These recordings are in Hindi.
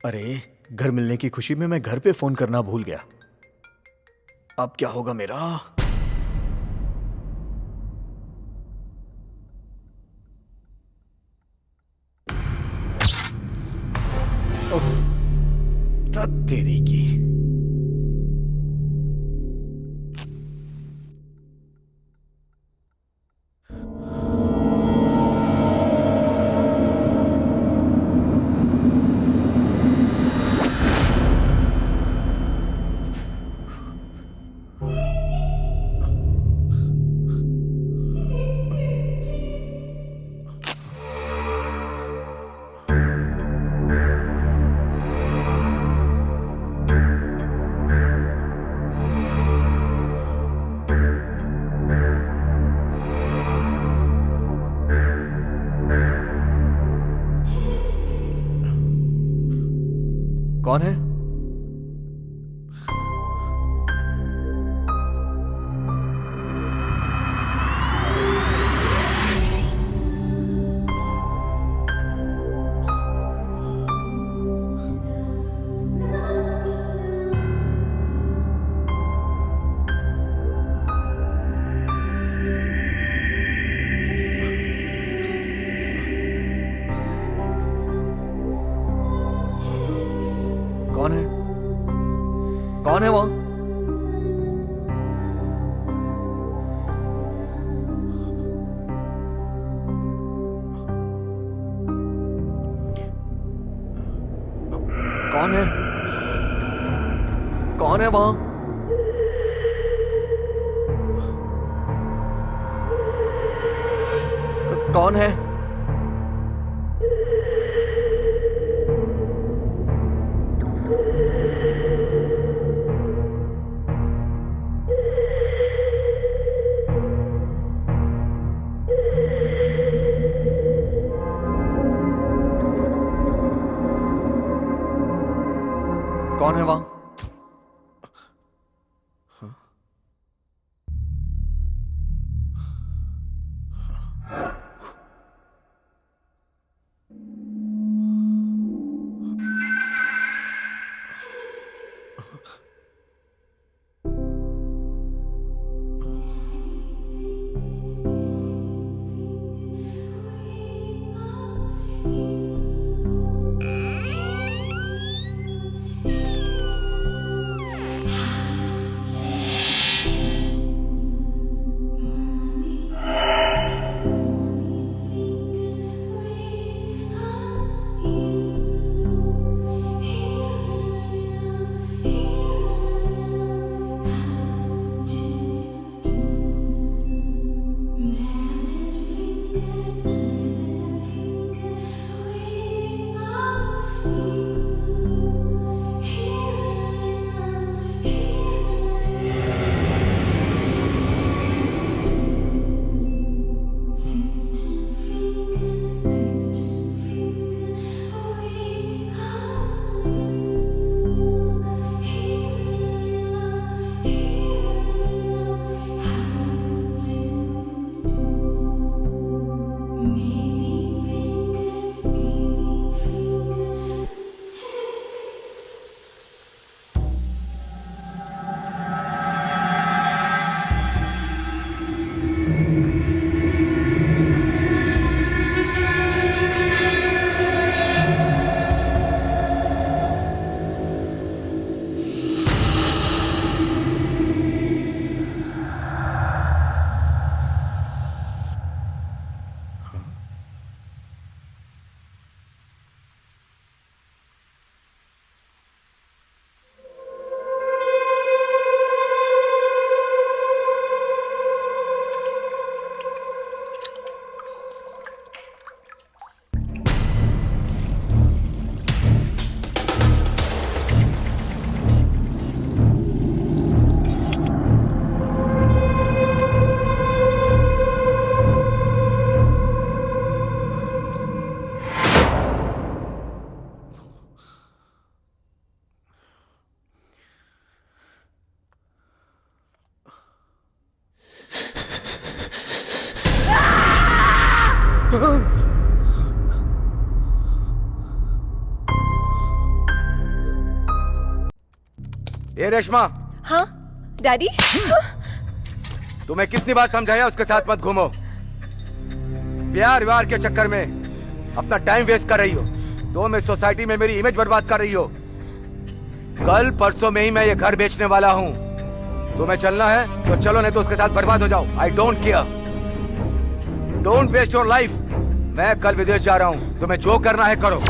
अरे, घर मिलने की खुशी में मैं घर पे फोन करना भूल गया। अब क्या होगा मेरा? ओह, तेरी की। कौन है? कौन है? कौन है वहां? कौन है? कौन है वहां? कौन है? कौन है वहां? ये रेशमा, हाँ डैडी। तुम्हें कितनी बार समझाया उसके साथ मत घूमो। प्यार व्यार के चक्कर में अपना टाइम वेस्ट कर रही हो। तुम इस सोसाइटी में मेरी इमेज बर्बाद कर रही हो। कल परसों में ही मैं ये घर बेचने वाला हूँ। तुम्हें चलना है तो चलो, नहीं तो उसके साथ बर्बाद हो जाओ। I don't care. Don't waste your life. मैं कल विदेश जा रहा हूँ, तुम्हें जो करना है करो।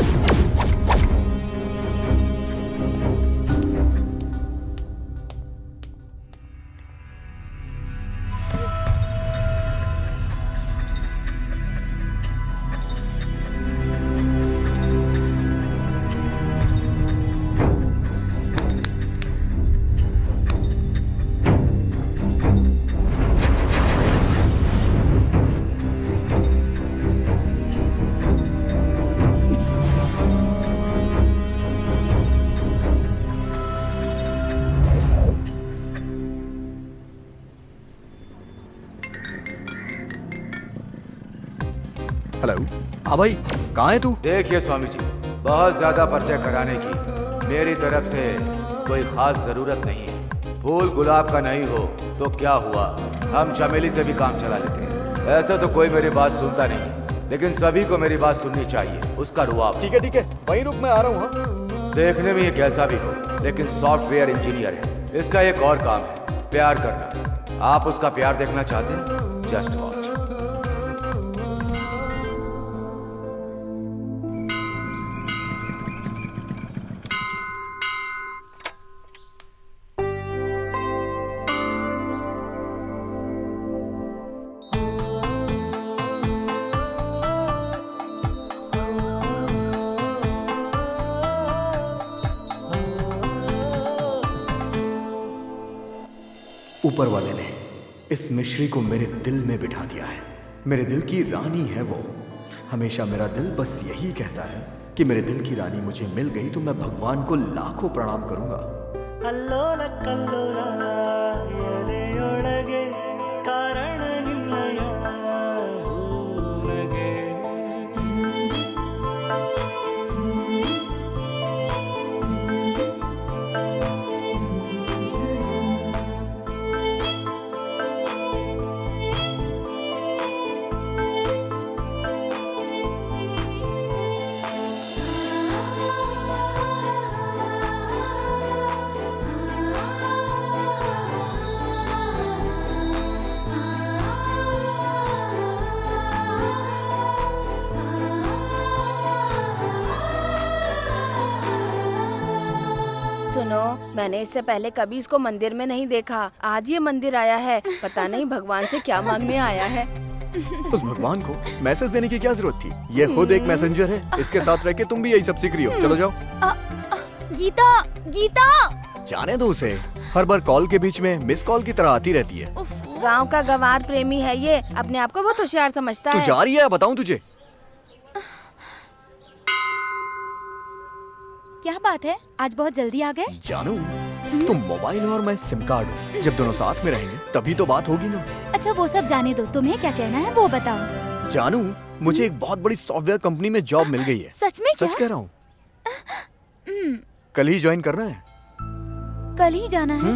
हेलो। हाँ भाई, कहाँ है तू? देखिए स्वामी जी, बहुत ज्यादा परिचय कराने की मेरी तरफ से कोई खास जरूरत नहीं है। फूल गुलाब का नहीं हो तो क्या हुआ, हम चमेली से भी काम चला लेते हैं। ऐसा तो कोई मेरी बात सुनता नहीं है, लेकिन सभी को मेरी बात सुननी चाहिए। उसका रुआब। ठीक है, वहीं रुक, मैं आ रहा हूँ। हाँ? देखने में ये कैसा भी हो, लेकिन सॉफ्टवेयर इंजीनियर है। इसका एक और काम है, प्यार करना। आप उसका प्यार देखना चाहते हैं? Just watch. ऊपर वाले ने इस मिश्री को मेरे दिल में बिठा दिया है। मेरे दिल की रानी है वो। हमेशा मेरा दिल बस यही कहता है कि मेरे दिल की रानी मुझे मिल गई तो मैं भगवान को लाखों प्रणाम करूंगा। ಅಲ್ಲೋಲ ಕಲ್ಲೋಲ ಎದೆಯೊಳಗೆ ಕಾರಣವಿಲ್ಲಯ ನನಗೆ सुनो, मैंने इससे पहले कभी इसको मंदिर में नहीं देखा। आज ये मंदिर आया है, पता नहीं भगवान से क्या मांगने आया है। उस भगवान को मैसेज देने की क्या जरूरत थी? ये खुद एक मैसेंजर है। इसके साथ रह के तुम भी यही सब सीख रही हो। चलो जाओ। गीता, गीता। जाने दो उसे। हर बार कॉल के बीच में मिस कॉल की तरह आती रहती है। गांव का गंवार प्रेमी है ये, अपने आप को बहुत होशियार समझता तू है। जा रही है, बताऊं तुझे? क्या बात है, आज बहुत जल्दी आ गए? जानू, तुम मोबाइल और मैं सिम कार्ड हूँ। जब दोनों साथ में रहेंगे तभी तो बात होगी ना। अच्छा वो सब जाने दो, तुम्हें क्या कहना है वो बताओ। जानू, मुझे एक बहुत बड़ी सॉफ्टवेयर कंपनी में जॉब मिल गई है। सच में? क्या? सच कह रहा हूँ। कल ही ज्वाइन करना है। कल ही जाना है?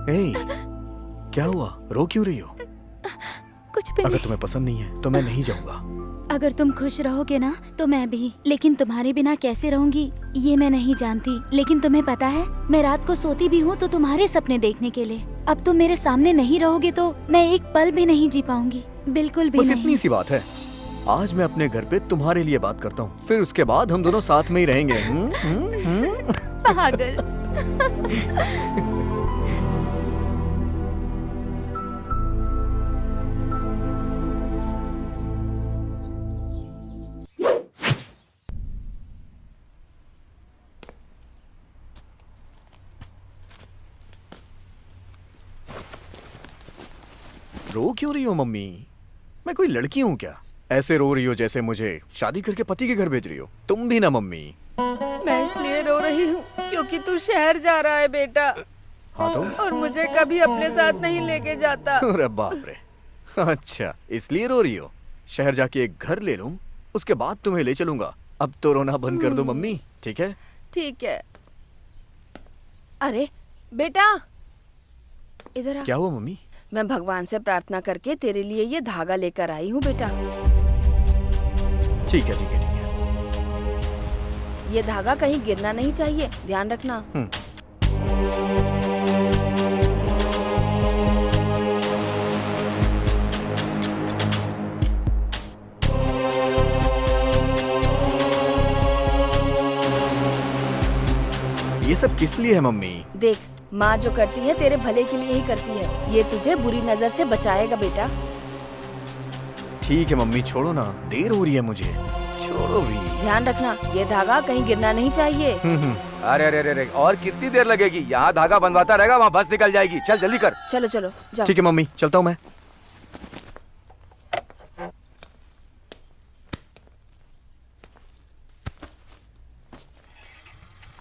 ए, क्या हुआ? रो क्यों रही हो? कुछ भी अगर नहीं। तुम्हें पसंद नहीं है तो मैं नहीं जाऊंगा। अगर तुम खुश रहोगे ना तो मैं भी, लेकिन तुम्हारे बिना कैसे रहूंगी ये मैं नहीं जानती। लेकिन तुम्हें पता है, मैं रात को सोती भी हूँ तो तुम्हारे सपने देखने के लिए। अब तुम मेरे सामने नहीं रहोगे तो मैं एक पल भी नहीं जी पाऊंगी, बिल्कुल भी बस नहीं। इतनी सी बात है। आज मैं अपने घर पे तुम्हारे लिए बात करता हूँ, फिर उसके बाद हम दोनों साथ में ही रहेंगे। पागल। रो क्यों रही हो मम्मी? मैं कोई लड़की हूँ क्या? ऐसे रो रही हो जैसे मुझे शादी करके पति के घर भेज रही हो। तुम भी ना मम्मी। मैं इसलिए रो रही हूँ क्योंकि तू शहर जा रहा है बेटा। हाँ तो? और मुझे कभी अपने साथ नहीं लेके जाता। अरे बाप रे, अच्छा, इसलिए रो रही हो? शहर जाके एक घर ले लूं, उसके बाद तुम्हें ले चलूंगा। अब तो रोना बंद कर दो मम्मी, ठीक है? ठीक है। अरे बेटा, इधर आ। क्या हुआ मम्मी? मैं भगवान से प्रार्थना करके तेरे लिए ये धागा लेकर आई हूँ बेटा। ठीक है ठीक है ठीक है। ये धागा कहीं गिरना नहीं चाहिए, ध्यान रखना। ये सब किस लिए है मम्मी? देख, माँ जो करती है तेरे भले के लिए ही करती है। ये तुझे बुरी नजर से बचाएगा बेटा। ठीक है मम्मी, छोड़ो ना, देर हो रही है मुझे, छोड़ो भी। ध्यान रखना, ये धागा कहीं गिरना नहीं चाहिए। अरे अरे अरे, और कितनी देर लगेगी? यहाँ धागा बंधवाता रहेगा, वहाँ बस निकल जाएगी। चल जल्दी कर। चलो चलो जाओ। ठीक है मम्मी, चलता हूँ मैं।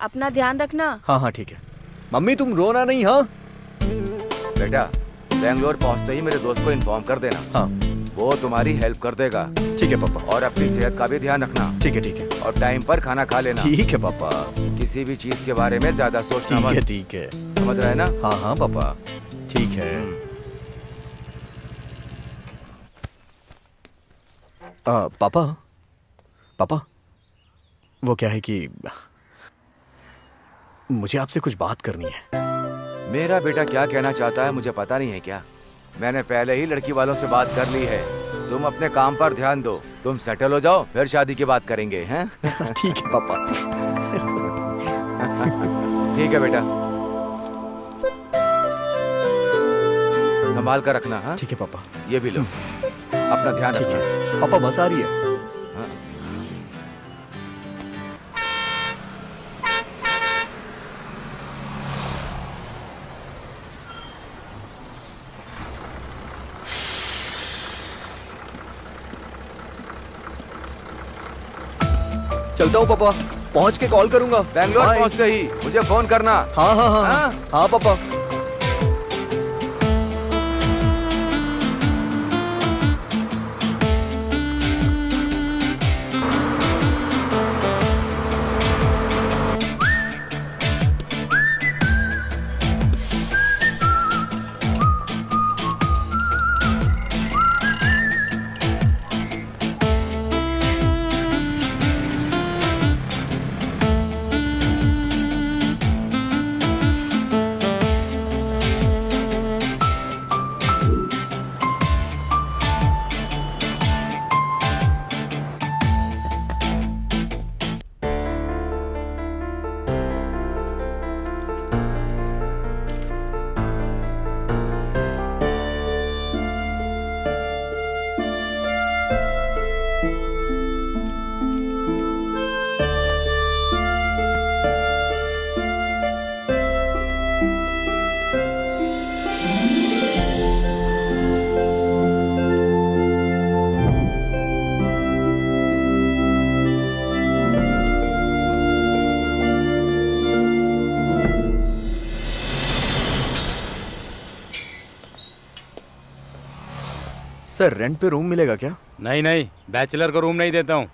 अपना ध्यान रखना। हाँ हाँ ठीक है मम्मी, तुम रोना नहीं। हाँ बेटा, बेंगलोर पहुँचते ही मेरे दोस्त को इन्फॉर्म कर देना। हाँ वो तुम्हारी हेल्प कर देगा। ठीक है पापा। और अपनी सेहत का भी ध्यान रखना। ठीक है ठीक है। और टाइम पर खाना खा लेना। ठीक है पापा। किसी भी चीज के बारे में ज्यादा सोचना ठीक है मत। ठीक है। समझ रहे हैं ना? हाँ हाँ पापा, ठीक है। पापा पापा, वो क्या है कि मुझे आपसे कुछ बात करनी है। मेरा बेटा क्या कहना चाहता है मुझे पता नहीं है क्या? मैंने पहले ही लड़की वालों से बात कर ली है। तुम अपने काम पर ध्यान दो, तुम सेटल हो जाओ, फिर शादी की बात करेंगे, हैं? ठीक है पापा। ठीक है बेटा, संभाल कर रखना। हाँ ठीक है पापा। ये भी लो, अपना ध्यान ठीक रखना। है पापा, बस आ रही है। हाँ। चलता हूँ पापा, पहुँच के कॉल करूंगा। बेंगलोर बाय। पहुंचते ही मुझे फोन करना। हाँ हाँ हाँ हाँ? हाँ पापा। सर, रेंट पे रूम मिलेगा क्या? नहीं नहीं, बैचलर को रूम नहीं देता हूँ।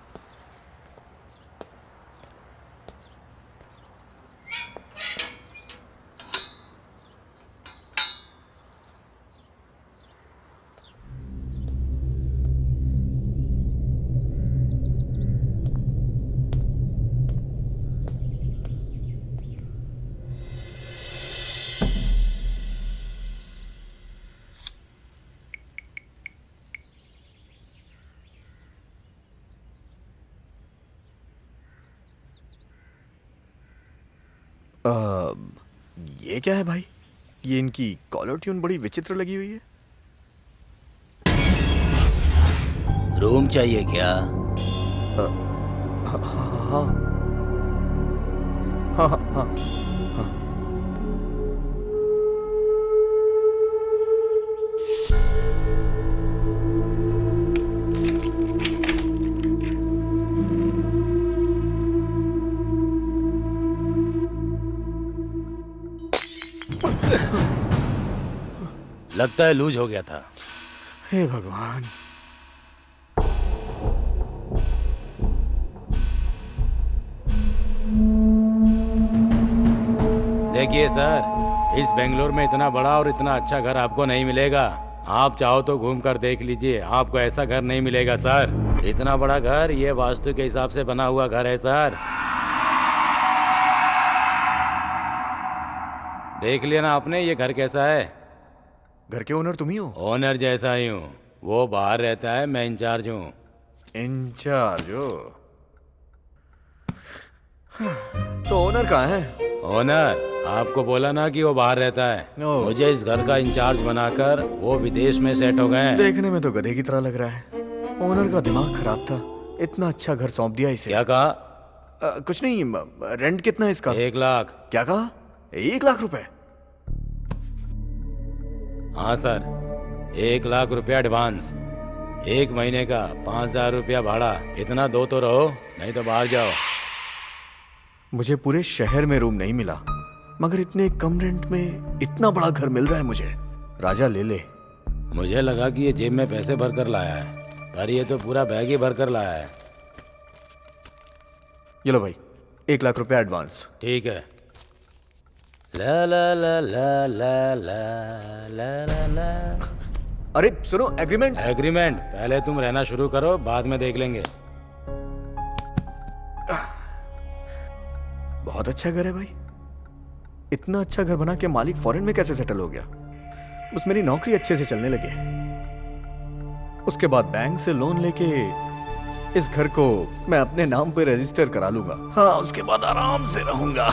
ये क्या है भाई? ये इनकी कॉलर ट्यून बड़ी विचित्र लगी हुई है। रूम चाहिए क्या? हाँ हाँ हाँ हाँ हाँ हाँ। लगता है लूज हो गया था। हे भगवान। देखिए सर, इस बेंगलोर में इतना बड़ा और इतना अच्छा घर आपको नहीं मिलेगा। आप चाहो तो घूम कर देख लीजिए, आपको ऐसा घर नहीं मिलेगा सर। इतना बड़ा घर, ये वास्तु के हिसाब से बना हुआ घर है सर। देख लिया ना आपने, ये घर कैसा है? घर के ओनर तुम ही हो? ओनर जैसा ही हूँ, वो बाहर रहता है, मैं इंचार्ज हूँ। इंचार्ज हो? तो ओनर कहाँ है? ओनर आपको बोला ना कि वो बाहर रहता है। ओह। मुझे इस घर का इंचार्ज बनाकर वो विदेश में सेट हो गए हैं। देखने में तो गधे की तरह लग रहा है। ओनर का दिमाग खराब था, इतना अच्छा घर सौंप दिया इसे। क्या कहा? कुछ नहीं, रेंट कितना है इसका? 1 लाख। क्या कहा? 1 लाख रुपए? हाँ सर, 1 लाख रुपया एडवांस, 1 महीने का 5,000 रुपया भाड़ा। इतना दो तो रहो, नहीं तो बाहर जाओ। मुझे पूरे शहर में रूम नहीं मिला, मगर इतने कम रेंट में इतना बड़ा घर मिल रहा है मुझे। राजा ले ले। मुझे लगा कि ये जेब में पैसे भर कर लाया है, पर ये तो पूरा बैग ही भर कर लाया है। ये लो भाई, 1 लाख रुपया एडवांस। ठीक है। ला ला ला ला ला ला ला ला ला। अरे सुनो, एग्रीमेंट। एग्रीमेंट पहले तुम रहना शुरू करो, बाद में देख लेंगे। बहुत अच्छा घर है भाई। इतना अच्छा घर बना के मालिक फॉरेन में कैसे सेटल हो गया? बस मेरी नौकरी अच्छे से चलने लगे, उसके बाद बैंक से लोन लेके इस घर को मैं अपने नाम पे रजिस्टर करा लूंगा। हाँ, उसके बाद आराम से रहूंगा।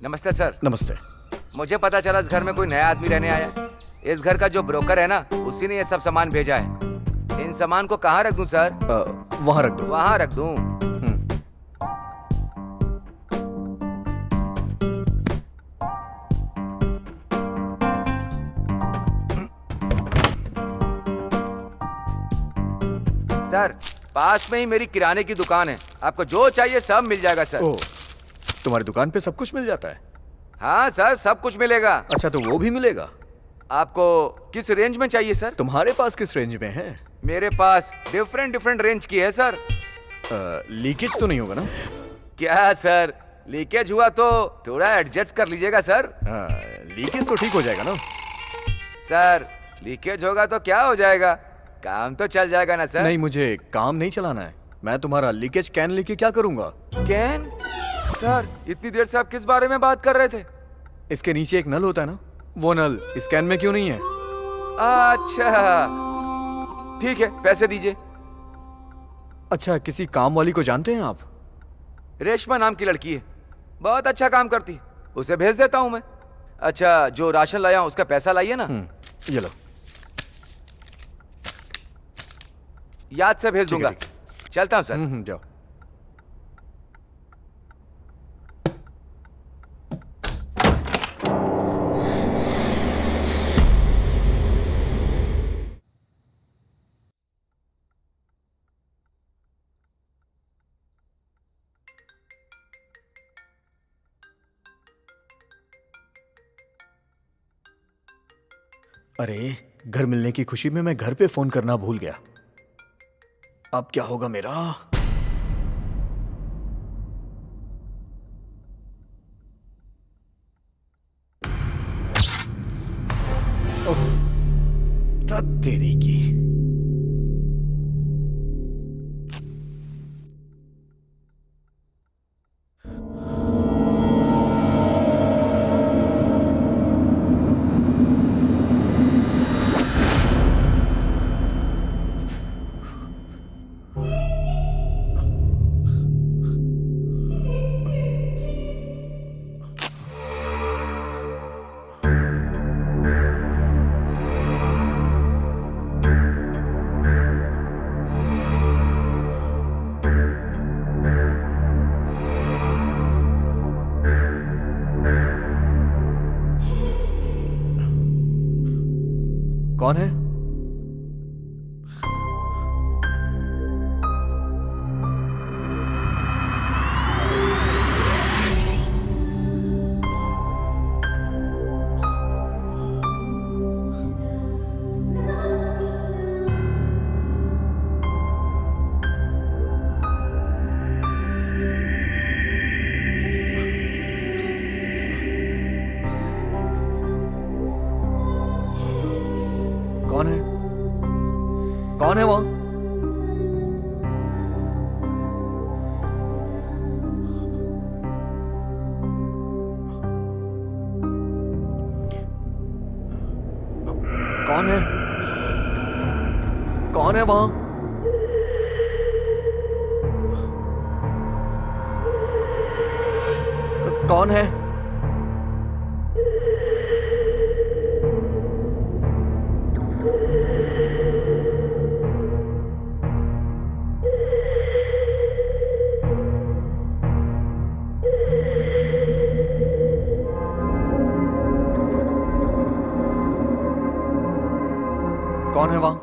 नमस्ते सर। नमस्ते। मुझे पता चला इस घर में कोई नया आदमी रहने आया है। इस घर का जो ब्रोकर है ना, उसी ने ये सब सामान भेजा है। इन सामान को कहाँ रख दूं सर? वहां रख दो। वहाँ रख दूं? सर, पास में ही मेरी किराने की दुकान है, आपको जो चाहिए सब मिल जाएगा सर। ओह, तुम्हारी दुकान पे सब कुछ मिल जाता है? हाँ सर, सब कुछ मिलेगा। अच्छा, तो वो भी मिलेगा? आपको किस रेंज में चाहिए सर? तुम्हारे पास किस रेंज में है? मेरे पास डिफरेंट रेंज की है सर। लीकेज तो नहीं होगा ना? क्या सर, लीकेज हुआ तो थोड़ा एडजस्ट कर लीजिएगा सर। लीकेज तो ठीक हो जाएगा ना? सर, लीकेज होगा तो क्या हो जाएगा, काम तो चल जाएगा ना सर। नहीं, मुझे काम नहीं चलाना है। मैं तुम्हारा लीकेज कैन लेके क्या करूंगा? कैन? सर, इतनी देर से आप किस बारे में बात कर रहे थे? इसके नीचे एक नल होता है ना, वो नल इस कैन में क्यों नहीं है? अच्छा, ठीक है, पैसे दीजिए। अच्छा, किसी काम वाली को जानते हैं आप? रेशमा नाम की लड़की है, बहुत अच्छा काम करती है, उसे भेज देता हूं मैं। अच्छा, जो राशन लाया हूं उसका पैसा लाइए ना। ये लो। याद से भेज ठीक है, दूंगा। चलता हूं सर। जाओ। अरे, घर मिलने की खुशी में मैं घर पे फोन करना भूल गया। अब क्या होगा मेरा? ओह, तेरी की। कौन है? कौन है वहां? कौन है? कौन है वहां? कौन है? कौन है वहां?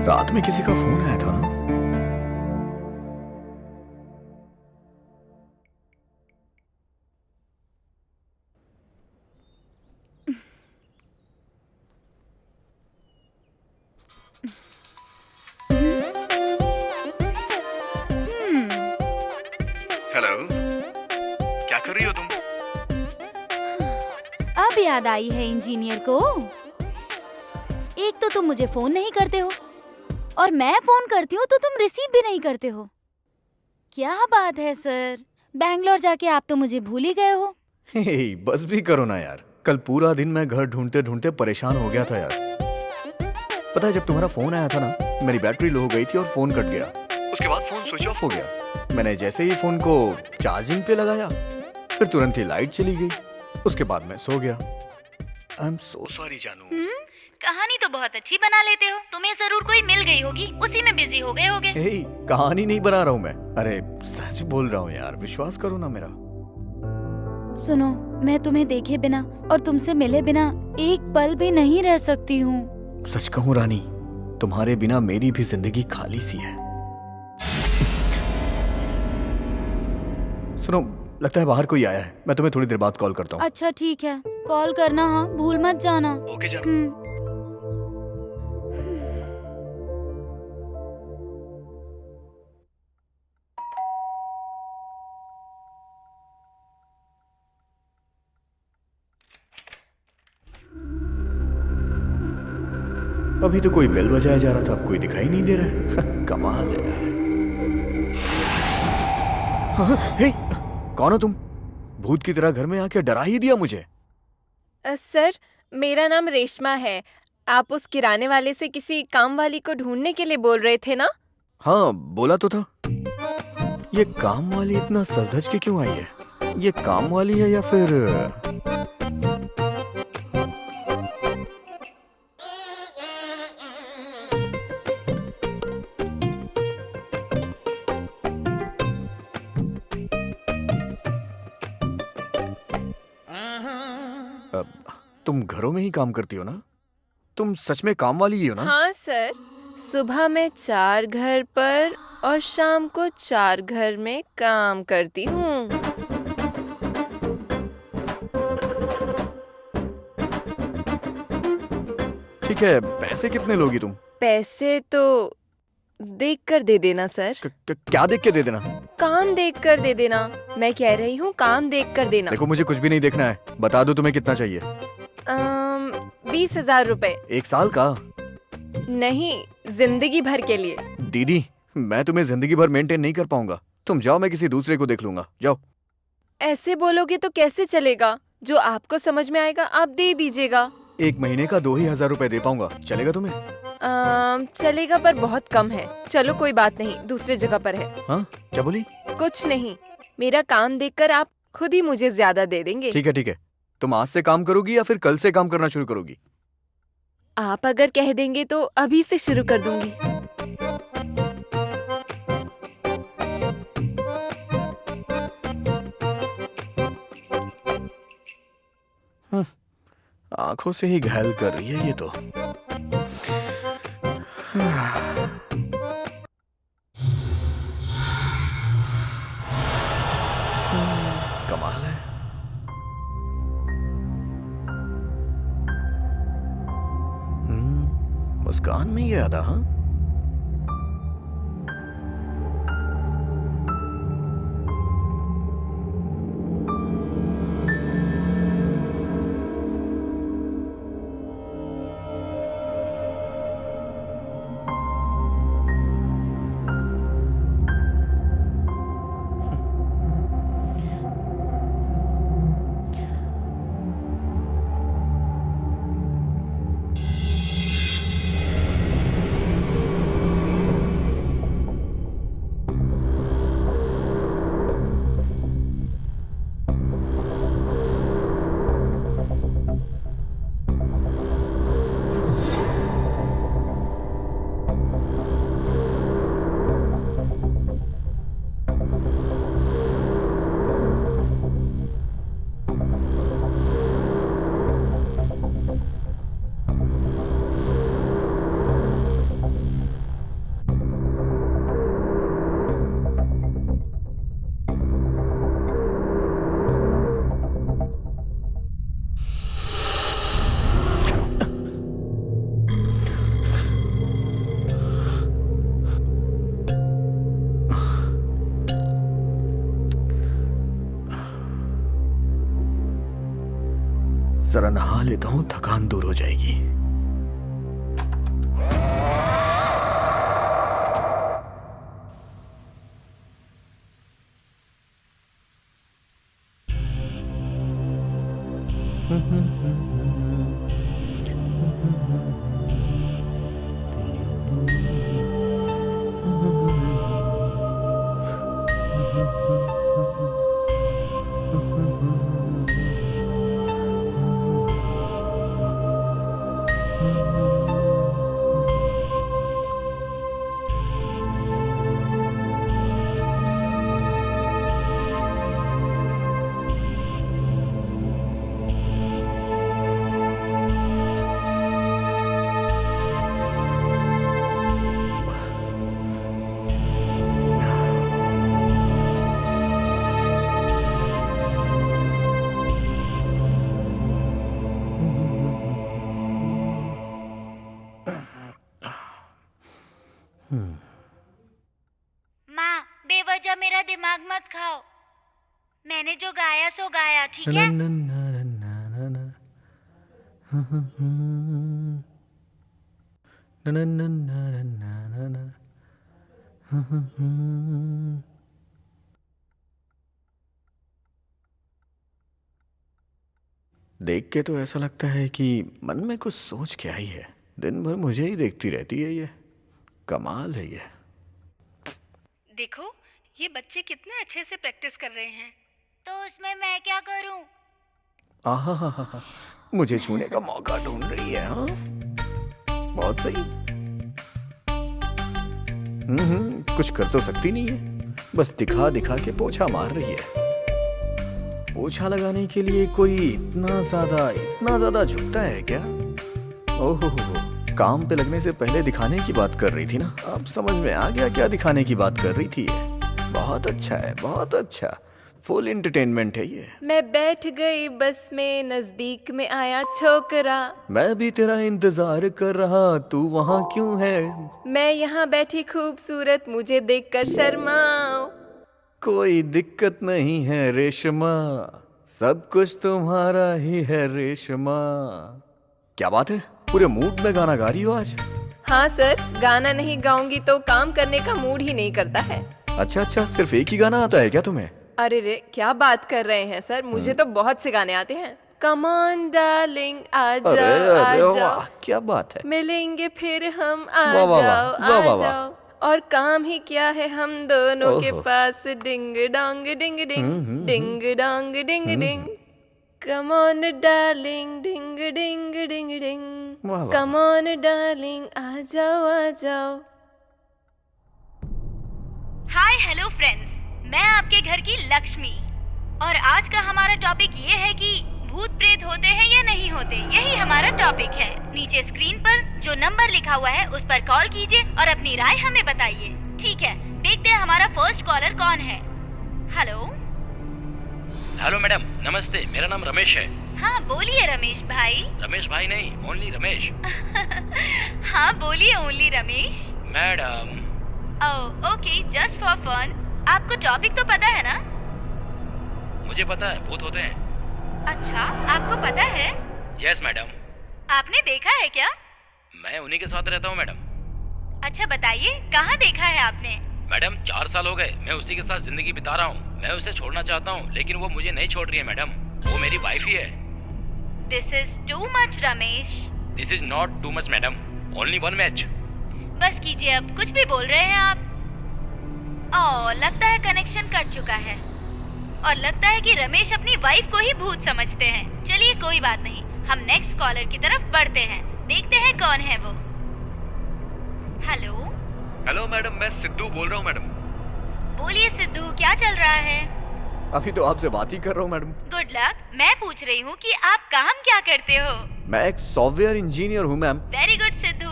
रात में किसी का फोन आया था ना? हेलो, क्या कर रही हो तुम? अब याद आई है इंजीनियर को। एक तो तुम मुझे फोन नहीं करते हो और मैं फोन करती हूँ तो तुम रिसीव भी नहीं करते हो। क्या बात है सर, बैंगलोर जाके आप तो मुझे भूल ही गए हो। हे, बस भी करो ना यार। कल पूरा दिन मैं घर ढूंढते ढूंढते परेशान हो गया था यार। पता है जब तुम्हारा फोन आया था ना, मेरी बैटरी लो हो गई थी और फोन कट गया। उसके बाद फोन स्विच ऑफ हो गया। मैंने जैसे ही फोन को चार्जिंग पे लगाया, फिर तुरंत ही लाइट चली गई। उसके बाद मैं सो गया। आई एम सो सॉरी जानू। कहानी तो बहुत अच्छी बना लेते हो। तुम्हें जरूर कोई मिल गई होगी, उसी में बिजी हो गए होगे। हे, कहानी नहीं बना रहा हूँ मैं। अरे सच बोल रहा हूँ यार, विश्वास करो ना मेरा। सुनो, मैं तुम्हें देखे बिना और तुमसे मिले बिना एक पल भी नहीं रह सकती हूँ। सच कहूं रानी, तुम्हारे बिना मेरी भी जिंदगी खाली सी है। सुनो, लगता है बाहर कोई आया है। मैं तुम्हें थोड़ी देर बाद कॉल करता हूँ। अच्छा ठीक है, कॉल करना, हाँ भूल मत जाना। ओके जान। अभी तो कोई बेल बजाया जा रहा था, अब कोई दिखाई नहीं दे रहा है। कमाल है यार। हाँ, हे, कौन हो तुम? भूत की तरह घर में आके डरा ही दिया मुझे। सर, मेरा नाम रेशमा है। आप उस किराने वाले से किसी काम वाली को ढूंढने के लिए बोल रहे थे ना? हाँ, बोला तो था। ये काम वाली इतना सज धज के क्यों आई है? ये काम वाली है या फिर तुम घरों में ही काम करती हो ना? तुम सच में काम वाली ही हो ना? हाँ सर, सुबह मैं 4 घर पर और शाम को 4 घर में काम करती हूँ। ठीक है, पैसे कितने लोगी तुम? पैसे तो देख कर दे देना सर। क्या देख के दे देना? काम देख कर दे देना। मैं कह रही हूँ काम देख कर देना। देखो, मुझे कुछ भी नहीं देखना है। बता दो तुम्हें कितना चाहिए। 20,000 रुपए। 1 साल का? नहीं, जिंदगी भर के लिए। दीदी, मैं तुम्हें जिंदगी भर मेंटेन नहीं कर पाऊंगा। तुम जाओ, मैं किसी दूसरे को देख लूंगा। जाओ। ऐसे बोलोगे तो कैसे चलेगा? जो आपको समझ में आएगा आप दे दीजिएगा। 1 महीने का 2,000 रुपए दे पाऊंगा, चलेगा तुम्हें? चलेगा पर बहुत कम है। चलो कोई बात नहीं, दूसरे जगह पर है। हाँ, क्या बोली? कुछ नहीं, मेरा काम देखकर आप खुद ही मुझे ज्यादा दे देंगे। ठीक है ठीक है। तुम आज से काम करोगी या फिर कल से काम करना शुरू करोगी? आप अगर कह देंगे तो अभी से शुरू कर दूंगी। आंखों से ही घायल कर रही है ये तो। कमाल है। मुस्कान में ये अदा, हाँ? जरा नहा लेता हूँ, थकान दूर हो जाएगी। माँ, बेवजह मेरा दिमाग मत खाओ। मैंने जो गाया सो गाया, ठीक है? देख के तो ऐसा लगता है कि मन में कुछ सोच के आई है। दिन भर मुझे ही देखती रहती है ये। कमाल है ये। देखो ये बच्चे कितने अच्छे से प्रैक्टिस कर रहे हैं। तो उसमें मैं क्या करूं? आहा, मुझे छूने का मौका ढूंढ रही है। हाँ, बहुत सही। कुछ कर तो सकती नहीं है, बस दिखा दिखा के पोछा मार रही है। पोछा लगाने के लिए कोई इतना ज्यादा झुकता है क्या? ओहो, काम पे लगने से पहले दिखाने की बात कर रही थी ना। अब समझ में आ गया क्या दिखाने की बात कर रही थी ये। बहुत अच्छा है, बहुत अच्छा। फुल एंटरटेनमेंट है ये। मैं बैठ गई बस में, नजदीक में आया छोकरा। मैं भी तेरा इंतजार कर रहा, तू वहाँ क्यों है? मैं यहाँ बैठी खूबसूरत, मुझे देखकर शर्माओ। कोई दिक्कत नहीं है रेशमा, सब कुछ तुम्हारा ही है रेशमा। क्या बात है, पूरे मूड में गाना गा रही हो आज? हाँ सर, गाना नहीं गाऊंगी तो काम करने का मूड ही नहीं करता है। अच्छा, सिर्फ एक ही गाना आता है क्या तुम्हें? अरे रे, क्या बात कर रहे हैं सर, मुझे तो बहुत से गाने आते हैं। कम ऑन डार्लिंग, आ अरे जाओ आ अरे जाओ, वाह, क्या बात है। मिलेंगे फिर हम, आ वाह, वाह, जाओ वाह, वाह, आ वाह। जाओ। और काम ही क्या है हम दोनों के ओहो। पास, ding dong ding ding, ding dong ding ding. Come on darling, ding ding ding ding. वाह, वाह। कम ऑन डार्लिंग, आ जाओ आ जाओ। हाय हेलो फ्रेंड्स, मैं आपके घर की लक्ष्मी और आज का हमारा टॉपिक ये है कि भूत प्रेत होते हैं या नहीं होते। यही हमारा टॉपिक है। नीचे स्क्रीन पर जो नंबर लिखा हुआ है उस पर कॉल कीजिए और अपनी राय हमें बताइए। ठीक है, देखते हैं हमारा फर्स्ट कॉलर कौन है। हेलो। हेलो मैडम, नमस्ते। मेरा नाम रमेश है। हाँ बोलिए रमेश भाई। रमेश भाई नहीं, ओनली रमेश। हाँ बोलिए only Ramesh. Madam. Oh okay, just for fun. आपको टॉपिक तो पता है ना? मुझे पता है, भूत होते हैं। अच्छा, आपको पता है? Yes madam. आपने देखा है क्या? मैं उन्हीं के साथ रहता हूँ मैडम। अच्छा बताइए, कहाँ देखा है आपने? मैडम 4 साल हो गए मैं उसी के साथ जिंदगी बिता रहा हूँ। मैं उसे छोड़ना चाहता हूँ लेकिन वो मुझे नहीं छोड़ रही है मैडम। वो मेरी वाइफ ही है। This is too much Ramesh. This is not too much madam, only 1 match. बस कीजिए, अब कुछ भी बोल रहे हैं आप। ओह, लगता है कनेक्शन कट चुका है और लगता है कि रमेश अपनी वाइफ को ही भूत समझते हैं। चलिए कोई बात नहीं, हम नेक्स्ट कॉलर की तरफ बढ़ते हैं। देखते हैं कौन है वो। हेलो। हेलो मैडम, मैं सिद्धू बोल रहा हूँ मैडम। बोलिए सिद्धू, क्या चल रहा है? अभी तो आपसे बात ही कर रहा हूँ मैडम। Good luck. मैं पूछ रही हूँ कि आप काम क्या करते हो? मैं एक सॉफ्टवेयर इंजीनियर हूँ ma'am. Very good Sidhu.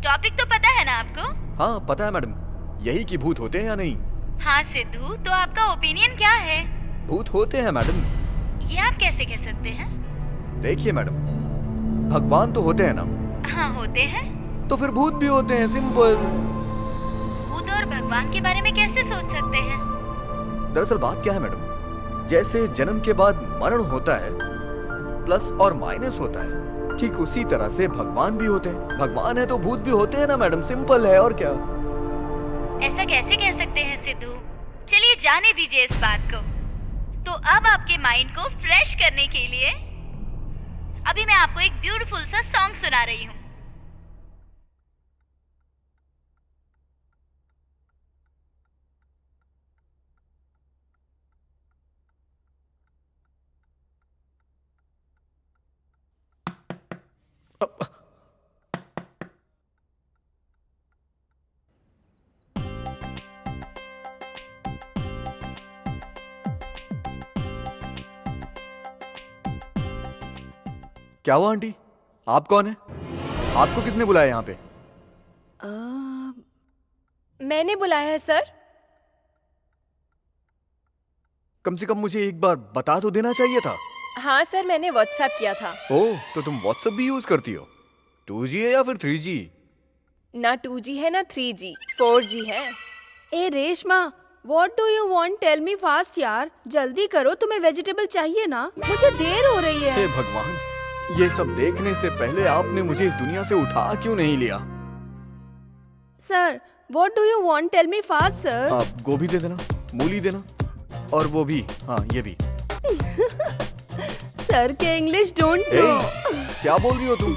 Topic तो पता है ना आपको? हाँ पता है मैडम, यही कि भूत होते हैं या नहीं। हाँ सिद्धू, तो आपका ओपिनियन क्या है? भूत होते हैं मैडम। ये आप कैसे कह सकते हैं? देखिए मैडम, भगवान तो होते हैं ना, हाँ होते हैं। तो फिर भूत भी होते हैं, सिंपल। भूत और भगवान के बारे में कैसे सोच सकते हैं? दरअसल बात क्या है मैडम, जैसे जन्म के बाद मरण होता है, प्लस और माइनस होता है, ठीक उसी तरह से भगवान भी होते हैं। भगवान है तो भूत भी होते हैं ना मैडम, सिंपल है। और क्या? ऐसा कैसे कह सकते हैं सिद्धू? चलिए जाने दीजिए इस बात को। तो अब आपके माइंड को फ्रेश करने के लिए अभी मैं आपको एक ब्यूटीफुल सा सॉन्ग सुना रही हूँ। क्या हुआ आंटी, आप कौन है? आपको किसने बुलाया यहाँ पे? मैंने बुलाया है सर। कम से कम मुझे एक बार बता तो देना चाहिए था। हाँ सर, मैंने व्हाट्सएप किया था। ओह, तो तुम व्हाट्सएप भी यूज करती हो? 2G है या फिर 3G? ना 2G है ना 3G, 4G है। ए Reshma, What do you want? Tell me fast यार, जल्दी करो, तुम्हें वेजिटेबल चाहिए ना, मुझे देर हो रही हे है। भगवान, ये सब देखने से पहले आपने मुझे इस दुनिया से उठा क्यों नहीं लिया? Sir, What do you want? Tell me fast sir. आप गोभी दे देना, मूली देना, और वो भी, हाँ ये भी। सर के इंग्लिश डोंट ए, नो। क्या बोल रही हो तुम?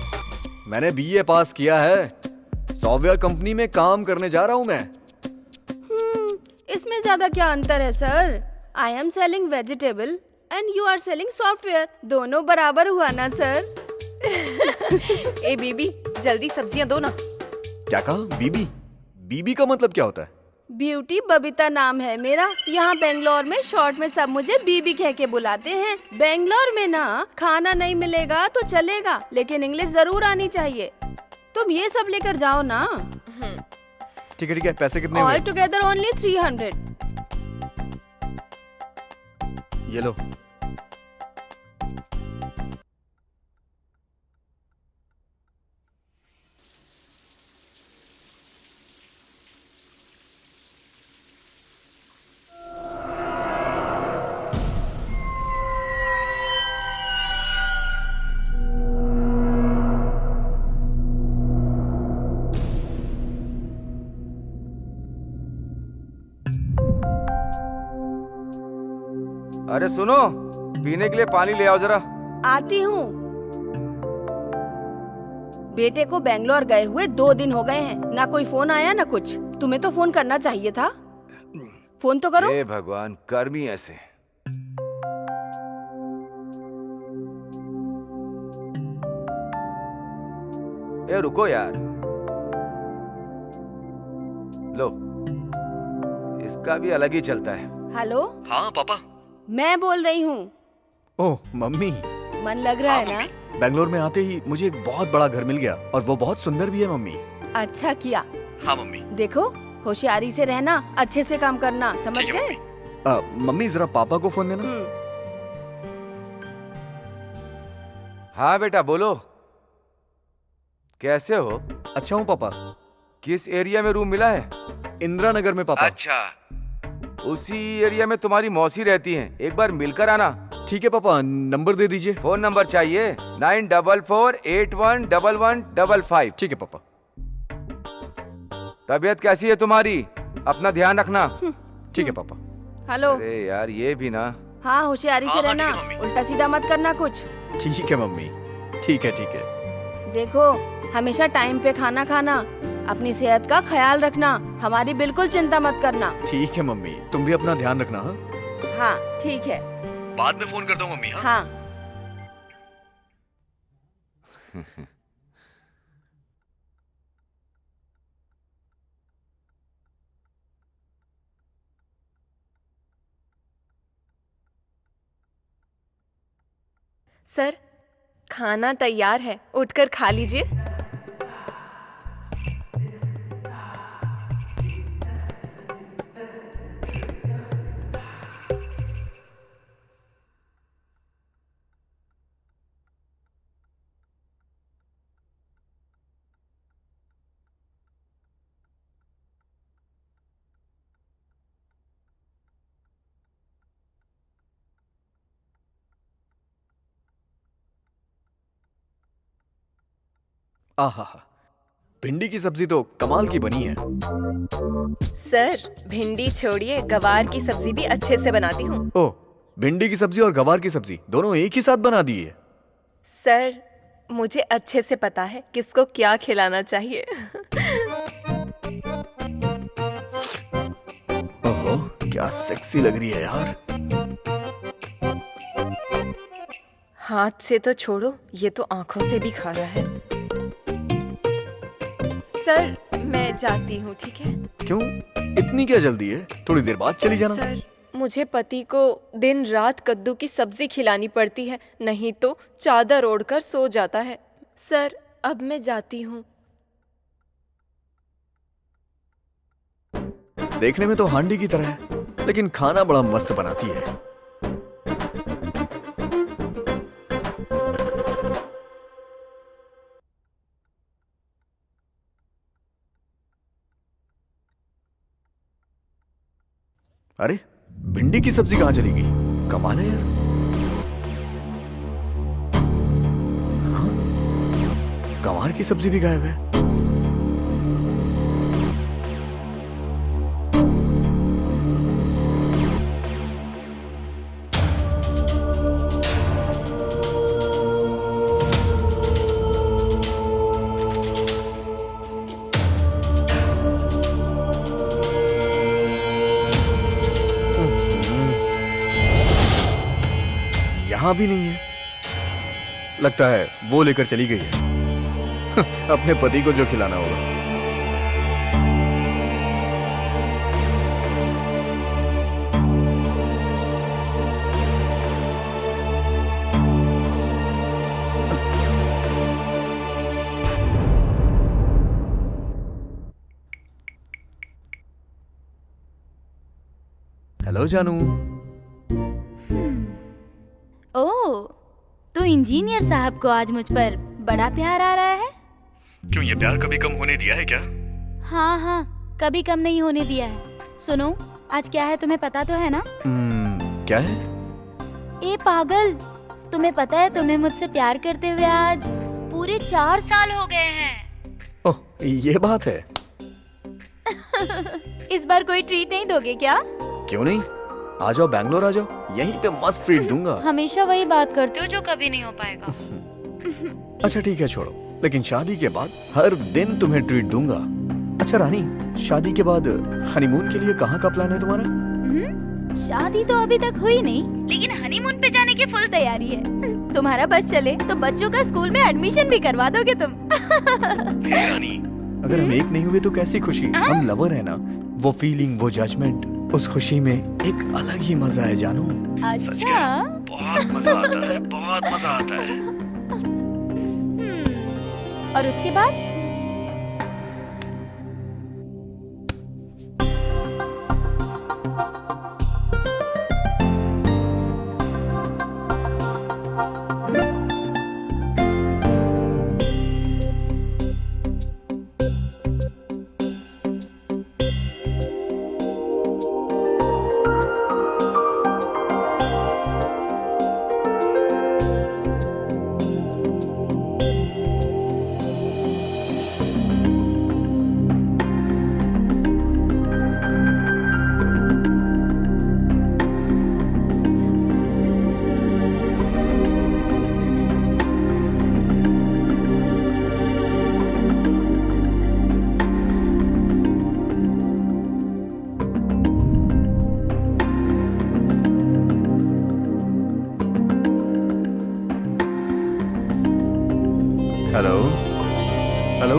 मैंने बीए पास किया है, सॉफ्टवेयर कंपनी में काम करने जा रहा हूँ मैं। इसमें ज्यादा क्या अंतर है sir? I am selling vegetable and you are selling software, दोनों बराबर हुआ ना सर? ए बीबी, जल्दी सब्जियां दो ना। क्या कहा? बीबी? बीबी का मतलब क्या होता है? ब्यूटी बबीता नाम है मेरा। यहाँ बेंगलोर में शॉर्ट में सब मुझे बीबी कह के बुलाते हैं। बेंगलोर में ना खाना नहीं मिलेगा तो चलेगा, लेकिन इंग्लिश जरूर आनी चाहिए। तुम ये सब लेकर जाओ ना। ठीक है, पैसे कितने हुए? All together only 300। ये लो। अरे सुनो, पीने के लिए पानी ले आओ जरा। आती हूँ। बेटे को बेंगलोर गए हुए 2 दिन हो गए हैं, ना कोई फोन आया ना कुछ। तुम्हें तो फोन करना चाहिए था, फोन तो करो। हे भगवान, गर्मी ऐसे। ए रुको यार, लो, इसका भी अलग ही चलता है। हेलो, हाँ पापा। मैं बोल रही हूँ। ओह मम्मी। मन लग रहा है ना? बेंगलोर में आते ही मुझे एक बहुत बड़ा घर मिल गया और वो बहुत सुंदर भी है मम्मी। अच्छा किया। हाँ मम्मी। देखो, होशियारी से रहना, अच्छे से काम करना, समझ गए? मम्मी जरा पापा को फोन देना। हाँ बेटा बोलो, कैसे हो? अच्छा हूँ पापा। किस एरिया में रूम मिला है? इंदिरा नगर में पापा। अच्छा, उसी एरिया में तुम्हारी मौसी रहती हैं, एक बार मिलकर आना। ठीक है पापा, नंबर दे दीजिए। फोन नंबर चाहिए? 9448111155। ठीक है पापा। तबीयत कैसी है तुम्हारी? अपना ध्यान रखना। ठीक है पापा। हेलो। अरे यार, ये भी ना। हाँ, होशियारी से रहना, उल्टा सीधा मत करना कुछ। ठीक है मम्मी। ठीक है। देखो, हमेशा टाइम पे खाना खाना, अपनी सेहत का ख्याल रखना, हमारी बिल्कुल चिंता मत करना। ठीक है मम्मी, तुम भी अपना ध्यान रखना। हाँ, हाँ ठीक है। बाद में फोन करता हूँ मम्मी। हाँ। सर, खाना तैयार है, उठकर खा लीजिए। आहा, भिंडी की सब्जी तो कमाल की बनी है। सर, भिंडी छोड़िए, गवार की सब्जी भी अच्छे से बनाती हूँ। ओह, भिंडी की सब्जी और गवार की सब्जी दोनों एक ही साथ बना दी है। सर, मुझे अच्छे से पता है किसको क्या खिलाना चाहिए। ओहो, क्या सेक्सी लग रही है यार। हाथ से तो छोड़ो, ये तो आंखों से भी खा रहा है। सर, मैं जाती हूँ, ठीक है? क्यों, इतनी क्या जल्दी है? थोड़ी देर बाद चली जाना। सर, मुझे पति को दिन रात कद्दू की सब्जी खिलानी पड़ती है, नहीं तो चादर ओढ़कर सो जाता है। सर, अब मैं जाती हूँ। देखने में तो हांडी की तरह है, लेकिन खाना बड़ा मस्त बनाती है। अरे भिंडी की सब्जी कहाँ चली गई? कमाल है यार। हाँ? गंवार की सब्जी भी गायब है। यहां भी नहीं है। लगता है वो लेकर चली गई है। अपने पति को जो खिलाना होगा। हेलो जानू। ओह, तो इंजीनियर साहब को आज मुझ पर बड़ा प्यार आ रहा है। क्यों, ये प्यार कभी कम होने दिया है क्या? हाँ हाँ, कभी कम नहीं होने दिया है। सुनो, आज क्या है तुम्हें पता तो है ना? क्या है? ए पागल, तुम्हें पता है तुम्हें मुझसे प्यार करते हुए आज पूरे 4 साल हो गए हैं। ओह, ये बात है। इस बार कोई ट्रीट नहीं दोगे क्या? क्यों नहीं, आ जाओ, बैंगलोर आ जाओ, यहीं पे मस्त ट्रीट दूंगा। हमेशा वही बात करते हो जो कभी नहीं हो पाएगा। अच्छा ठीक है, छोड़ो, लेकिन शादी के बाद हर दिन तुम्हें ट्रीट दूंगा। अच्छा रानी, शादी के बाद हनीमून के लिए कहाँ का प्लान है तुम्हारा? शादी तो अभी तक हुई नहीं, लेकिन हनीमून पे जाने की फुल तैयारी है। तुम्हारा बस चले तो बच्चों का स्कूल में एडमिशन भी करवा दोगे तुम। रानी, अगर हम एक नहीं हुए तो कैसी खुशी? हम लवर है ना, वो फीलिंग, वो जजमेंट, उस खुशी में एक अलग ही मजा है जानू। अच्छा, बहुत मजा आता है, बहुत मजा आता है। और उसके बाद? Hello hello.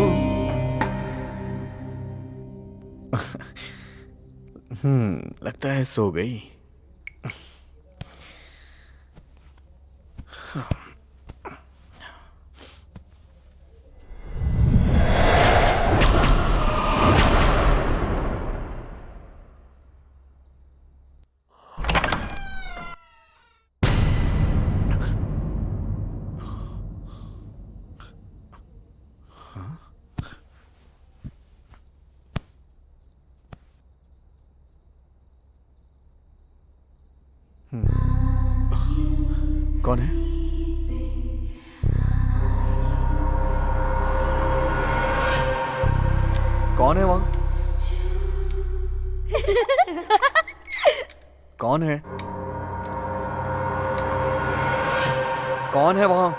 लगता है सो गई। कौन है? कौन है वहां? कौन है? कौन है वहां?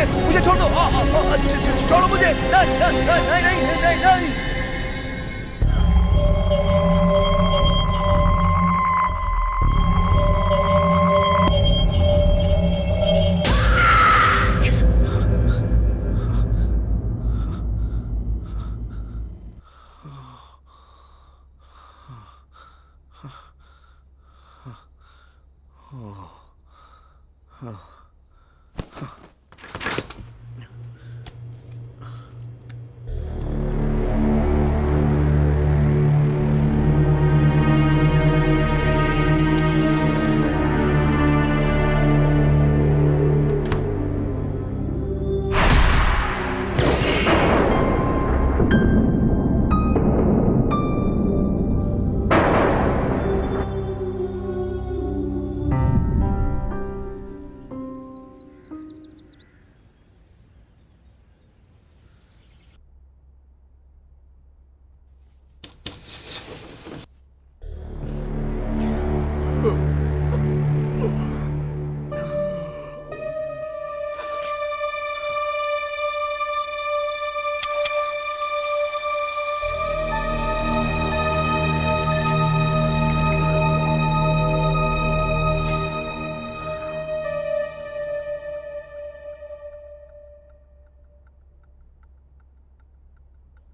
मुझे छोड़ दो, छोड़ो मुझे, नहीं नहीं नहीं नहीं नहीं नहीं।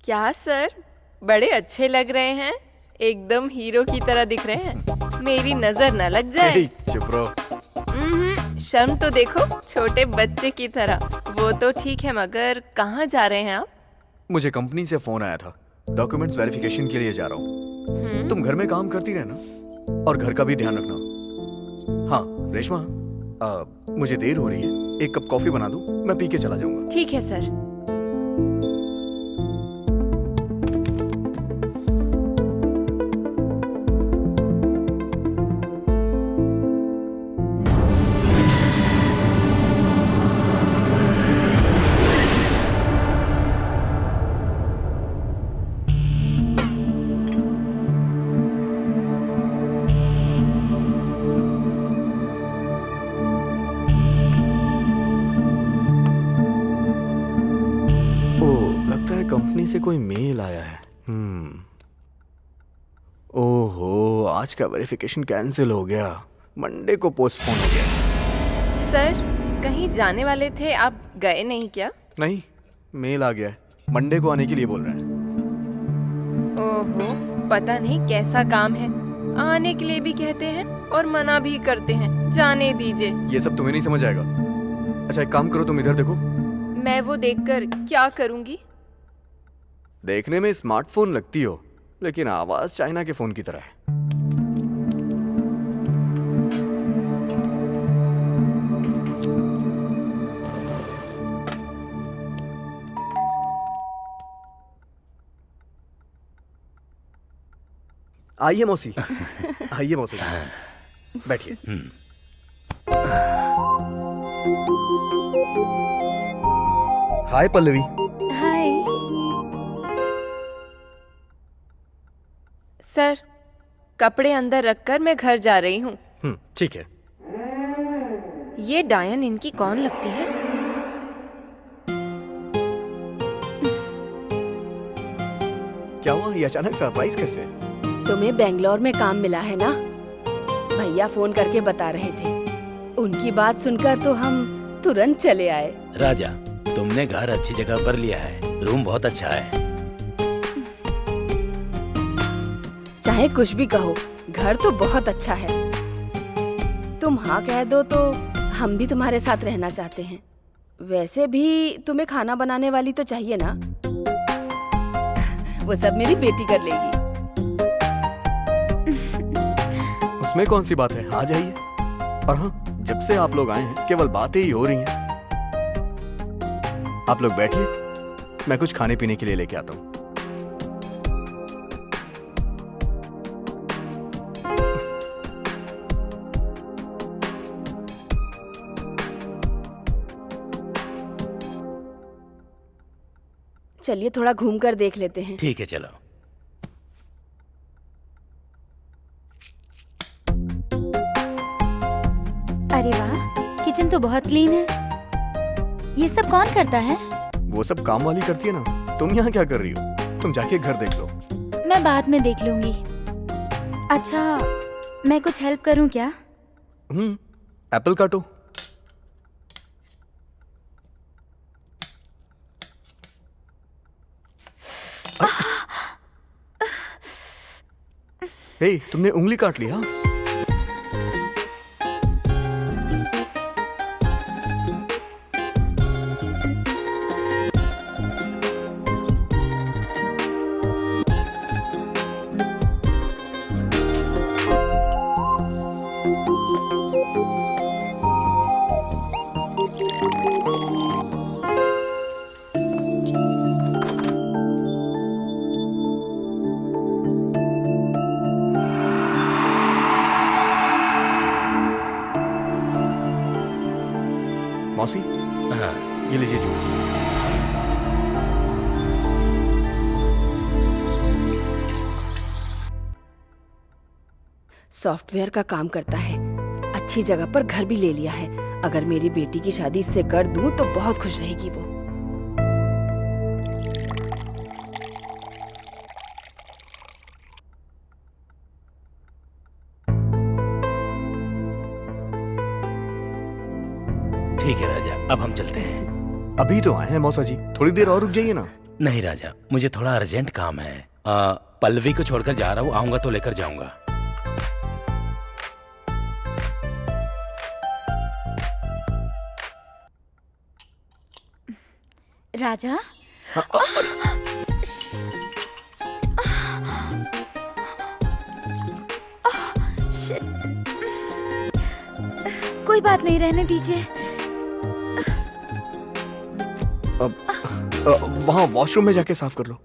क्या सर, बड़े अच्छे लग रहे हैं, एकदम हीरो की तरह दिख रहे हैं। मेरी नजर न लग जाए। चुप रहो। शर्म तो देखो, छोटे बच्चे की तरह। वो तो ठीक है, मगर कहाँ जा रहे हैं आप? मुझे कंपनी से फोन आया था, डॉक्यूमेंट्स वेरिफिकेशन के लिए जा रहा हूँ। तुम घर में काम करती रहना और घर का भी ध्यान रखना। हाँ रेशमा, मुझे देर हो रही है, एक कप कॉफी बना दो, मैं पी के चला जाऊंगा। ठीक है सर। कंपनी से कोई मेल आया है। ओहो, आज का वेरिफिकेशन कैंसिल हो गया, मंडे को पोस्टपोन हो गया। सर, कहीं जाने वाले थे, आप गए नहीं क्या? नहीं, मेल आ गया है, मंडे को आने के लिए बोल रहे हैं। ओहो, पता नहीं कैसा काम है, आने के लिए भी कहते हैं और मना भी करते हैं। जाने दीजिए। ये सब तुम्हें नहीं समझ आएगा। अच्छा एक काम करो, तुम इधर देखो। मैं वो देखकर क्या करूंगी? देखने में स्मार्टफोन लगती हो, लेकिन आवाज चाइना के फोन की तरह है। आइए मौसी, आइए मौसी, बैठिए। हाय पल्लवी। हाय सर, कपड़े अंदर रखकर मैं घर जा रही हूँ। ठीक है। ये डायन इनकी कौन लगती है? क्या हुआ, ये अचानक सरप्राइज कैसे? तुम्हें बेंगलोर में काम मिला है ना? भैया फोन करके बता रहे थे। उनकी बात सुनकर तो हम तुरंत चले आए। राजा, तुमने घर अच्छी जगह पर लिया है, रूम बहुत अच्छा है। चाहे कुछ भी कहो, घर तो बहुत अच्छा है। तुम हाँ कह दो तो हम भी तुम्हारे साथ रहना चाहते हैं। वैसे भी तुम्हें खाना बनाने वाली तो चाहिए ना? वो सब मेरी बेटी कर लेगी। उसमें कौन सी बात है, आ जाइए। और हाँ, जब से आप लोग आए हैं केवल बातें ही हो रही हैं। आप लोग बैठिए, मैं कुछ खाने पीने के लिए लेके आता हूँ। चलिए थोड़ा घूम कर देख लेते हैं। ठीक है, चलो। अरे वाह, किचन तो बहुत क्लीन है। ये सब कौन करता है? वो सब काम वाली करती है ना। तुम यहाँ क्या कर रही हो? तुम जाके घर देख लो। मैं बाद में देख लूंगी। अच्छा, मैं कुछ हेल्प करूं क्या? एप्पल काटो। हे, तुमने उंगली काट लिया। मौसी, हाँ। ये लीजिए जूस। सॉफ्टवेयर का काम करता है, अच्छी जगह पर घर भी ले लिया है। अगर मेरी बेटी की शादी इससे कर दूं तो बहुत खुश रहेगी वो। ठीक है राजा, अब हम चलते हैं। अभी तो आए हैं मौसा जी, थोड़ी देर और रुक जाइए ना। नहीं राजा, मुझे थोड़ा अर्जेंट काम है। पल्लवी को छोड़कर जा रहा हूँ, आऊंगा तो लेकर जाऊंगा। राजा, कोई बात नहीं, रहने दीजिए। वहाँ वॉशरूम में जाके साफ कर लो।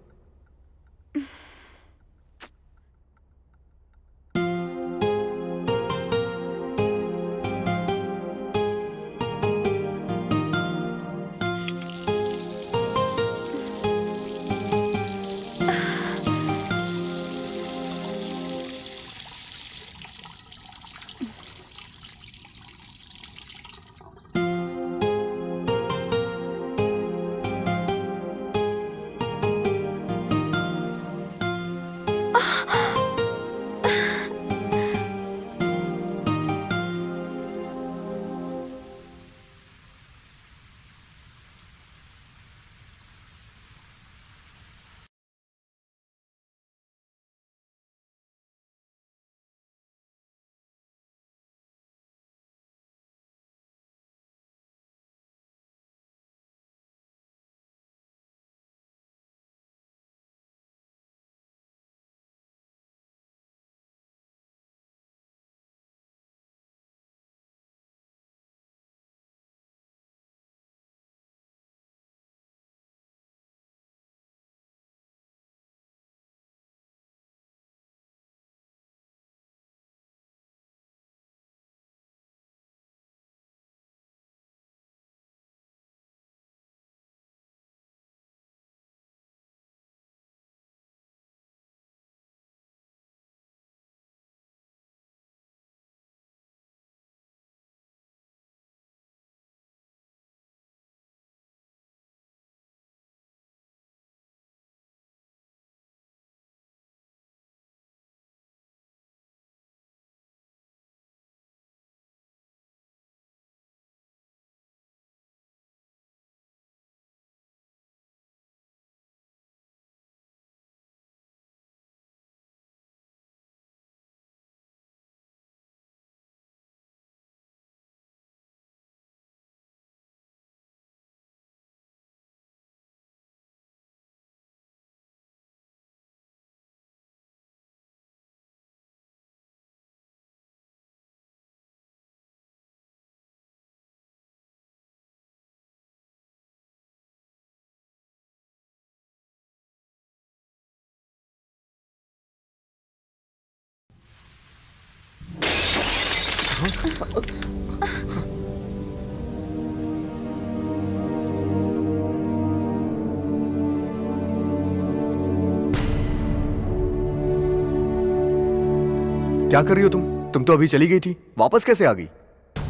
क्या कर रही हो तुम? तुम तो अभी चली गई थी, वापस कैसे आ गई?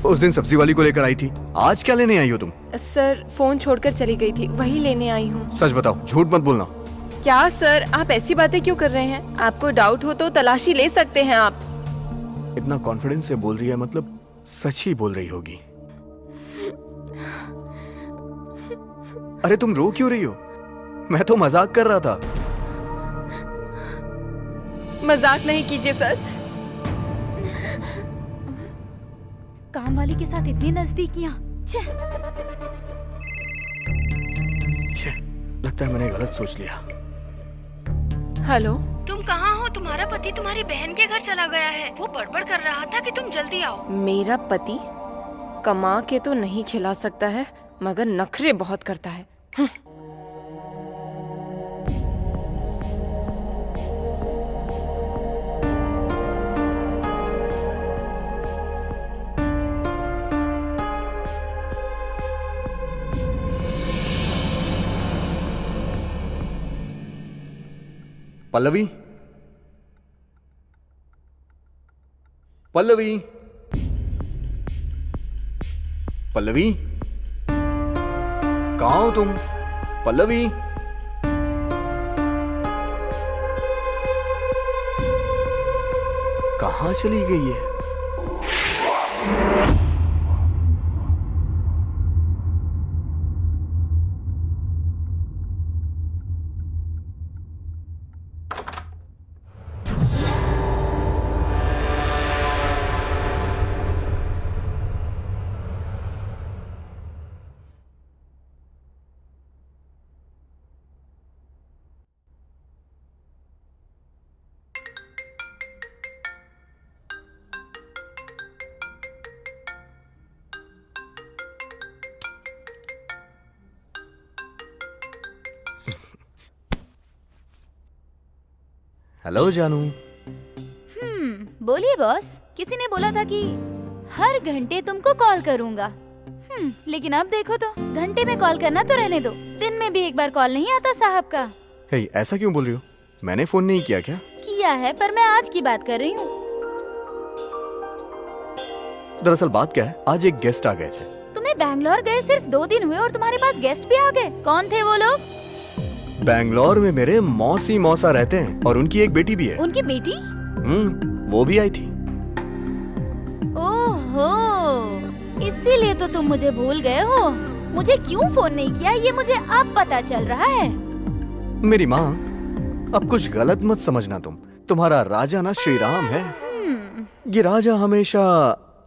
उस दिन सब्जी वाली को लेकर आई थी, आज क्या लेने आई हो तुम? सर फोन छोड़कर चली गई थी, वही लेने आई हूँ। सच बताओ, झूठ मत बोलना। क्या सर, आप ऐसी बातें क्यों कर रहे हैं? आपको डाउट हो तो तलाशी ले सकते हैं आप। इतना कॉन्फिडेंस से बोल रही है, मतलब सच ही बोल रही होगी। अरे तुम रो क्यों रही हो? मैं तो मजाक कर रहा था। मजाक नहीं कीजिए सर। काम वाली के साथ इतनी नजदीकियां। छे। लगता है मैंने गलत सोच लिया। हेलो, तुम कहाँ हो? तुम्हारा पति तुम्हारी बहन के घर चला गया है। वो बड़बड़ कर रहा था कि तुम जल्दी आओ। मेरा पति कमा के तो नहीं खिला सकता है, मगर नखरे बहुत करता है। पल्लवी, पल्लवी, पल्लवी, कहाँ हो तुम? पल्लवी, कहाँ चली गई है? हेलो जानू। बोलिए बॉस। किसी ने बोला था कि हर घंटे तुमको कॉल करूंगा। लेकिन अब देखो तो घंटे में कॉल करना तो रहने दो, दिन में भी एक बार कॉल नहीं आता साहब का। हे, ऐसा क्यों बोल रही हो? मैंने फोन नहीं किया क्या? किया है, पर मैं आज की बात कर रही हूँ। दरअसल बात क्या है, आज एक गेस्ट आ गए थे। तुम्हें बैंगलोर गए सिर्फ 2 दिन हुए और तुम्हारे पास गेस्ट भी आ गए। कौन थे वो लोग? बैंगलोर में मेरे मौसी मौसा रहते हैं और उनकी एक बेटी भी है। उनकी बेटी? वो भी आई थी। ओहो, इसीलिए तो तुम मुझे भूल गए हो। मुझे क्यों फोन नहीं किया ये मुझे अब पता चल रहा है। मेरी माँ, अब कुछ गलत मत समझना तुम। तुम्हारा राजा ना श्री राम है। ये राजा हमेशा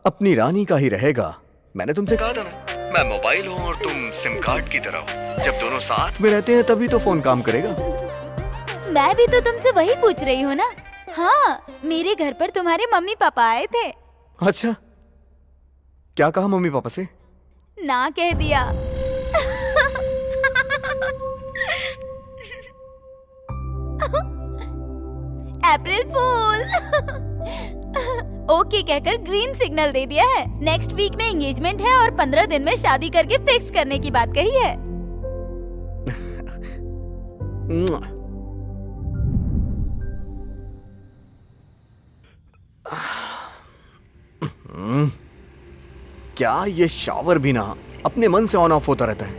अपनी रानी का ही रहेगा। मैंने तुमसे कहा था ना, मैं मोबाइल हूँ और तुम सिम कार्ड की तरह हो। जब दोनों साथ में रहते हैं तभी तो फोन काम करेगा। मैं भी तो तुमसे वही पूछ रही हूँ ना। हाँ, मेरे घर पर तुम्हारे मम्मी पापा आए थे। अच्छा, क्या कहा मम्मी पापा से? ना कह दिया। अप्रैल फूल। ओके कहकर ग्रीन सिग्नल दे दिया है। नेक्स्ट वीक में एंगेजमेंट है और 15 दिन में शादी करके फिक्स करने की बात कही है। क्या ये शावर भी ना अपने मन से ऑन ऑफ होता रहता है,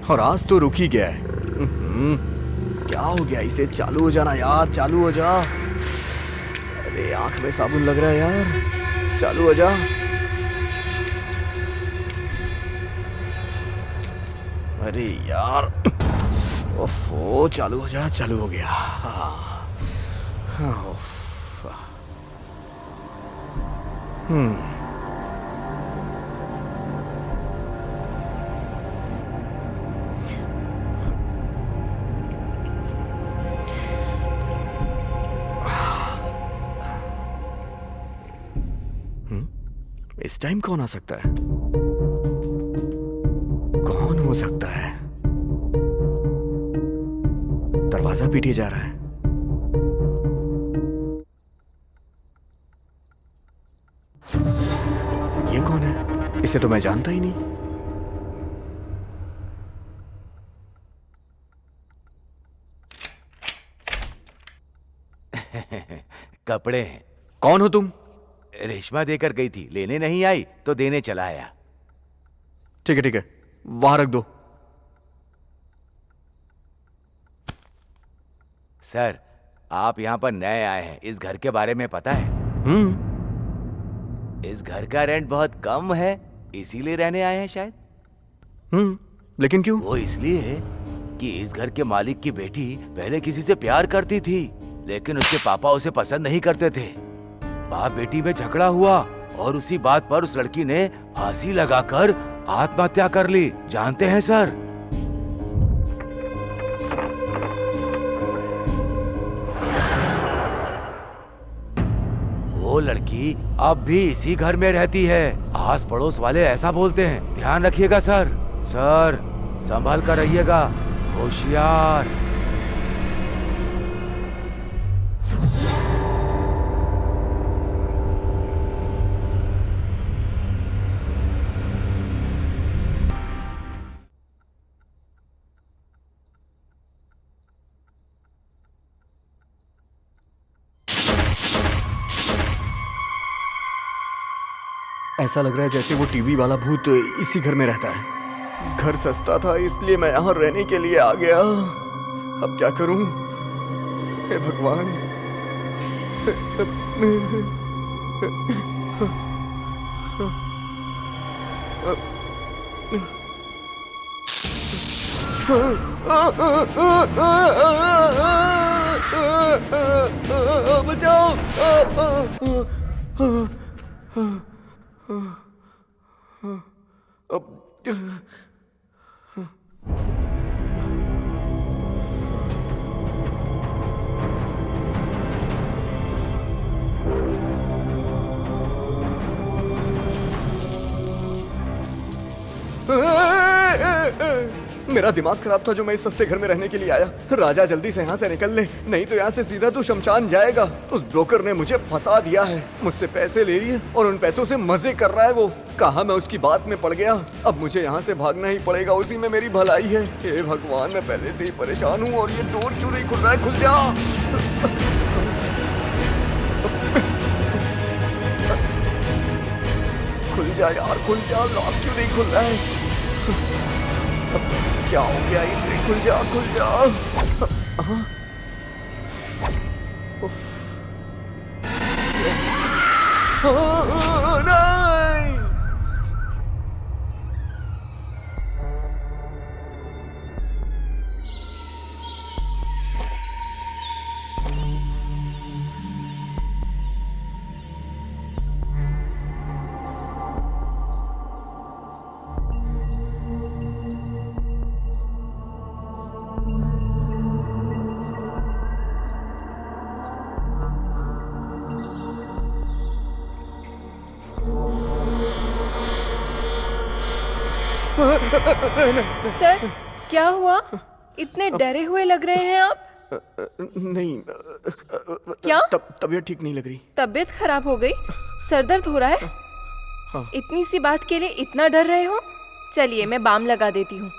और आज तो रुक ही गया है। क्या हो गया इसे? चालू हो जाना यार, चालू हो जा। अरे आंख में साबुन लग रहा है यार, चालू हो जा। अरे यार, ओफो, चालू हो जा। चालू हो गया। इस टाइम कौन आ सकता है? कौन हो सकता है? दरवाजा पीटे जा रहा है। ये कौन है? इसे तो मैं जानता ही नहीं। कपड़े। कौन हो तुम? रेशमा देकर गई थी, लेने नहीं आई तो देने चला आया। ठीक है, वहां रख दो। सर, आप यहाँ पर नए आए हैं, इस घर के बारे में पता है? इस घर का रेंट बहुत कम है, इसीलिए रहने आए हैं शायद। लेकिन क्यों? वो इसलिए है कि इस घर के मालिक की बेटी पहले किसी से प्यार करती थी, लेकिन उसके पापा उसे पसंद नहीं करते थे। बाप बेटी में झगड़ा हुआ और उसी बात पर उस लड़की ने फांसी लगाकर आत्महत्या कर ली। जानते हैं सर? वो लड़की अब भी इसी घर में रहती है। आस पड़ोस वाले ऐसा बोलते हैं। ध्यान रखिएगा सर। सर, संभाल कर रहिएगा, होशियार। ऐसा लग रहा है जैसे वो टीवी वाला भूत इसी घर में रहता है। घर सस्ता था इसलिए मैं यहाँ रहने के लिए आ गया। अब क्या करूं? हे भगवान। बचाओ। मेरा दिमाग खराब था जो मैं इस सस्ते घर में रहने के लिए आया। राजा, जल्दी से यहाँ से निकल ले, नहीं तो यहाँ से सीधा तू शमशान जाएगा। उस ब्रोकर ने मुझे फंसा दिया है, मुझसे पैसे ले लिए और उन पैसों से मजे कर रहा है वो। कहा मैं उसकी बात में पड़ गया। अब मुझे यहाँ से भागना ही पड़ेगा, उसी में मेरी भलाई है। हे भगवान, मैं पहले से ही परेशान हूँ और ये डोर क्यों नहीं खुल रहा है? खुल जा। खुल जा यार, खुल जा। लॉक क्यों नहीं खुल रहा है? क्या हो गया इसे? खुल जा, खुल जा। नहीं। सर, क्या हुआ? इतने डरे हुए लग रहे हैं आप। नहीं। क्या? तबीयत ठीक नहीं लग रही। तबीयत खराब हो गई? सर दर्द हो रहा है? इतनी सी बात के लिए इतना डर रहे हो? चलिए मैं बाम लगा देती हूँ।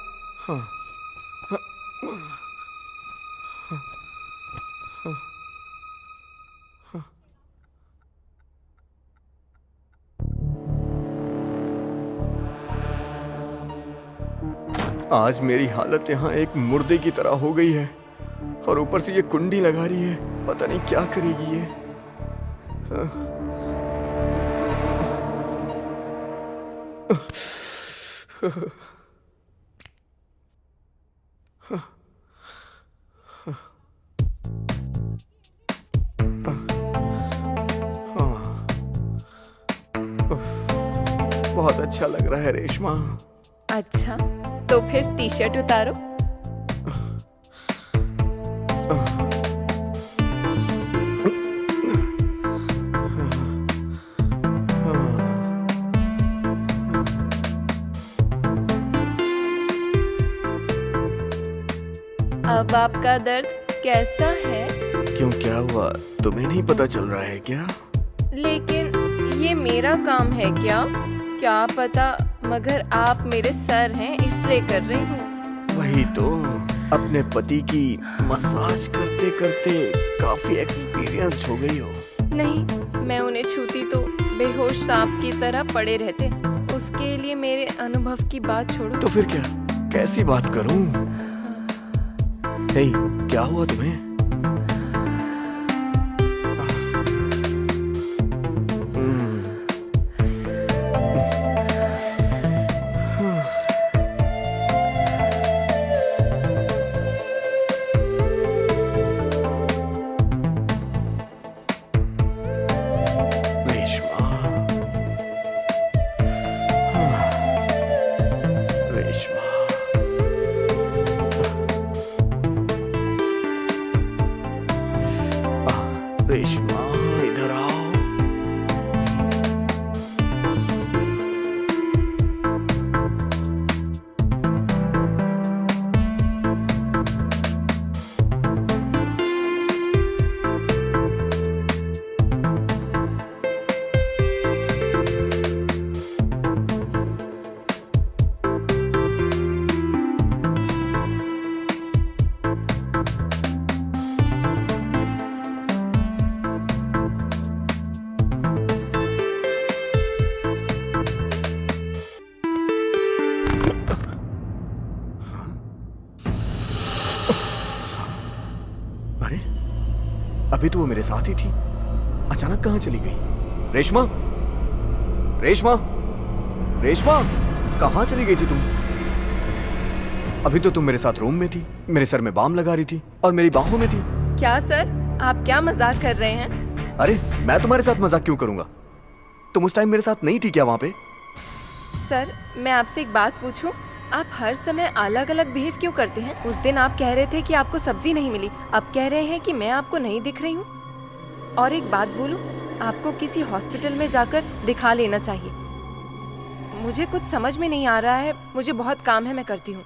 आज मेरी हालत यहाँ एक मुर्दे की तरह हो गई है और ऊपर से ये कुंडी लगा रही है। पता नहीं क्या करेगी ये। बहुत अच्छा लग रहा है रेशमा। अच्छा, तो फिर टी शर्ट उतारो। अब आपका दर्द कैसा है? क्यों, क्या हुआ? तुम्हें नहीं पता चल रहा है क्या? लेकिन ये मेरा काम है क्या? क्या पता, मगर आप मेरे सर हैं इसलिए कर रही हूँ। वही तो, अपने पति की मसाज करते करते काफी एक्सपीरियंस्ड हो गई हो। नहीं, मैं उन्हें छूती तो बेहोश सांप की तरह पड़े रहते। उसके लिए मेरे अनुभव की बात छोड़ो। तो फिर क्या, कैसी बात करूं? हे, क्या हुआ तुम्हें? रेशमा, इधर आओ। अरे, अभी तो वो मेरे साथ ही थी, अचानक कहाँ चली गई? रेशमा, रेशमा, रेशमा, कहाँ चली गई थी तुम? अभी तो तुम मेरे साथ रूम में थी, मेरे सर में बाम लगा रही थी और मेरी बाहों में थी। क्या सर, आप क्या मजाक कर रहे हैं? अरे, मैं तुम्हारे साथ मजाक क्यों करूंगा? तुम उस टाइम मेरे साथ नहीं थी क्या वहां पे? सर, मैं आपसे एक बात पूछूं? आप हर समय अलग अलग बिहेव क्यों करते हैं? उस दिन आप कह रहे थे कि आपको सब्जी नहीं मिली, अब कह रहे हैं कि मैं आपको नहीं दिख रही हूँ। और एक बात बोलूं, आपको किसी हॉस्पिटल में जाकर दिखा लेना चाहिए। मुझे कुछ समझ में नहीं आ रहा है, मुझे बहुत काम है, मैं करती हूँ।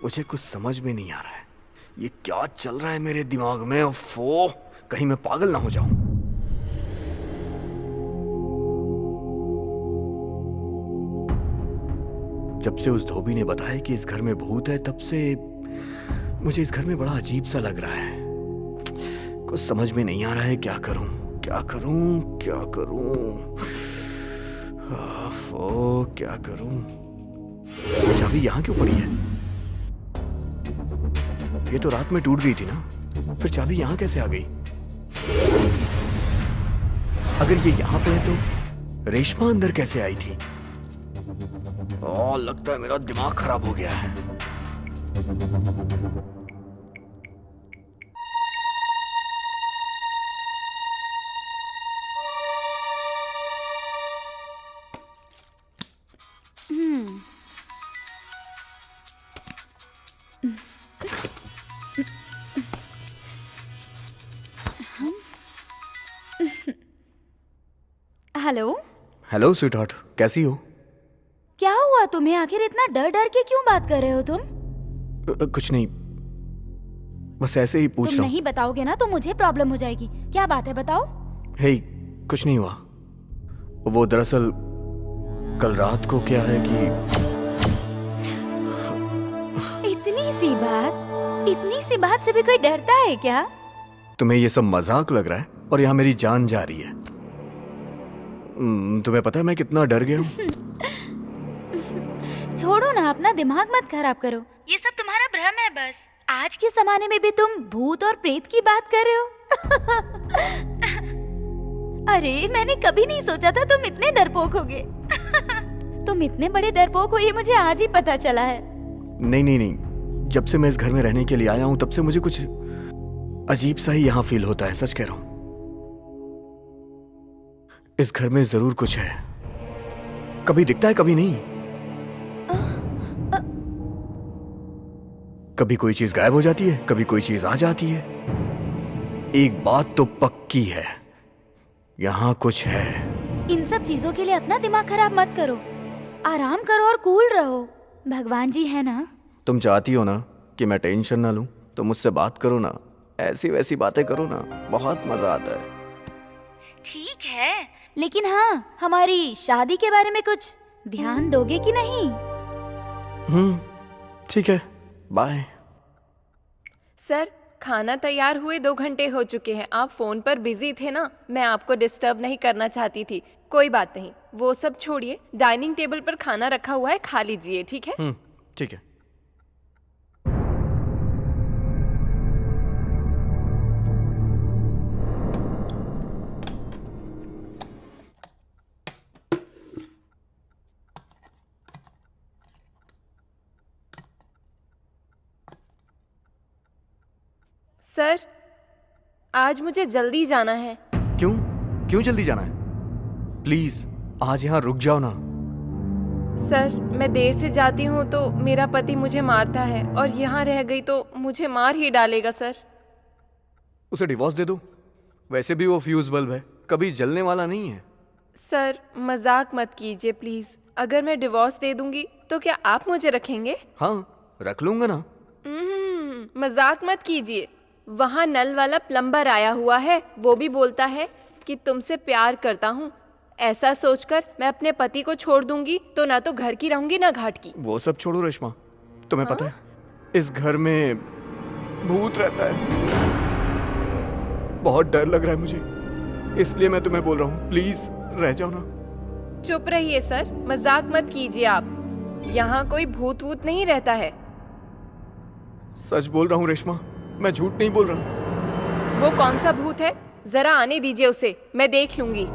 मुझे कुछ समझ में नहीं आ रहा है, ये क्या चल रहा है मेरे दिमाग में? उफ़्फ़ो, कहीं मैं पागल ना हो जाऊं। जब से उस धोबी ने बताया कि इस घर में भूत है, तब से मुझे इस घर में बड़ा अजीब सा लग रहा है। कुछ समझ में नहीं आ रहा है, क्या करूं, क्या करूं, क्या करूं? ओह, क्या करूं? ये चाबी यहाँ क्यों पड़ी है? ये तो रात में टूट गई थी ना, फिर चाबी यहाँ कैसे आ गई? अगर ये यहाँ पे है तो रेशमा अंदर कैसे आई थी? लगता है मेरा दिमाग खराब हो गया है। हेलो। हेलो स्वीटहार्ट, कैसी हो? क्या हुआ तुम्हें? आखिर इतना डर डर के क्यों बात कर रहे हो तुम? कुछ नहीं, बस ऐसे ही पूछ तुम रहा हूँ। नहीं बताओगे ना तो मुझे प्रॉब्लम हो जाएगी। क्या बात है, बताओ। हे, कुछ नहीं हुआ। वो दरअसल कल रात को क्या है कि इतनी सी बात से भी कोई डरता है क्या? तुम्हें ये सब मजाक लग रहा है और यहाँ मेरी जान जा रही है। तुम्हें पता है मैं कितना डर गया हूँ? छोड़ो ना, अपना दिमाग मत खराब करो। ये सब तुम्हारा भ्रम है बस। आज के जमाने में भी तुम भूत और प्रेत की बात कर रहे हो। अरे, मैंने कभी नहीं सोचा था तुम इतने डरपोक होगे। तुम इतने बड़े डरपोक हो ये मुझे आज ही पता चला है। नहीं, जब से मैं इस घर में रहने के लिए आया हूँ तब से मुझे कुछ अजीब सा ही यहाँ फील होता है, सच कह रहा हूँ। इस घर में जरूर कुछ है, कभी दिखता है कभी नहीं। कभी कोई चीज गायब हो जाती है, कभी कोई चीज आ जाती है। एक बात तो पक्की है, यहाँ कुछ है। इन सब चीजों के लिए अपना दिमाग खराब मत करो, आराम करो और कूल रहो। भगवान जी है ना। तुम चाहती हो ना कि मैं टेंशन ना लूं, तो मुझसे बात करो ना, ऐसी वैसी बातें करो ना, बहुत मजा आता है। ठीक है, लेकिन हाँ, हमारी शादी के बारे में कुछ ध्यान दोगे कि नहीं? ठीक है, बाय। सर, खाना तैयार हुए 2 घंटे हो चुके हैं। आप फोन पर बिजी थे ना, मैं आपको डिस्टर्ब नहीं करना चाहती थी। कोई बात नहीं, वो सब छोड़िए। डाइनिंग टेबल पर खाना रखा हुआ है, खा लीजिए, ठीक है? ठीक है। सर, आज मुझे जल्दी जाना है। क्यों? क्यों जल्दी जाना है? प्लीज आज यहाँ रुक जाओ ना। सर, मैं देर से जाती हूँ तो मेरा पति मुझे मारता है, और यहाँ रह गई तो मुझे मार ही डालेगा। सर, उसे डिवोर्स दे दो। वैसे भी वो फ्यूज बल्ब है, कभी जलने वाला नहीं है। सर मजाक मत कीजिए प्लीज। अगर मैं डिवोर्स दे दूंगी तो क्या आप मुझे रखेंगे? हाँ, रख लूंगा ना। मजाक मत कीजिए। वहाँ नल वाला प्लम्बर आया हुआ है, वो भी बोलता है कि तुमसे प्यार करता हूँ। ऐसा सोचकर मैं अपने पति को छोड़ दूंगी तो ना तो घर की रहूंगी ना घाट की। वो सब छोड़ो रेशमा, तुम्हें पता है इस घर में भूत रहता है। बहुत डर लग रहा है मुझे, इसलिए मैं तुम्हें बोल रहा हूँ, प्लीज रह जाओ ना। चुप रहिए सर, मजाक मत कीजिए आप। यहाँ कोई भूत वूत नहीं रहता है। सच बोल रहा हूँ रेशमा, मैं झूठ नहीं बोल रहा। वो कौन सा भूत है? जरा आने दीजिए उसे, मैं देख लूंगी।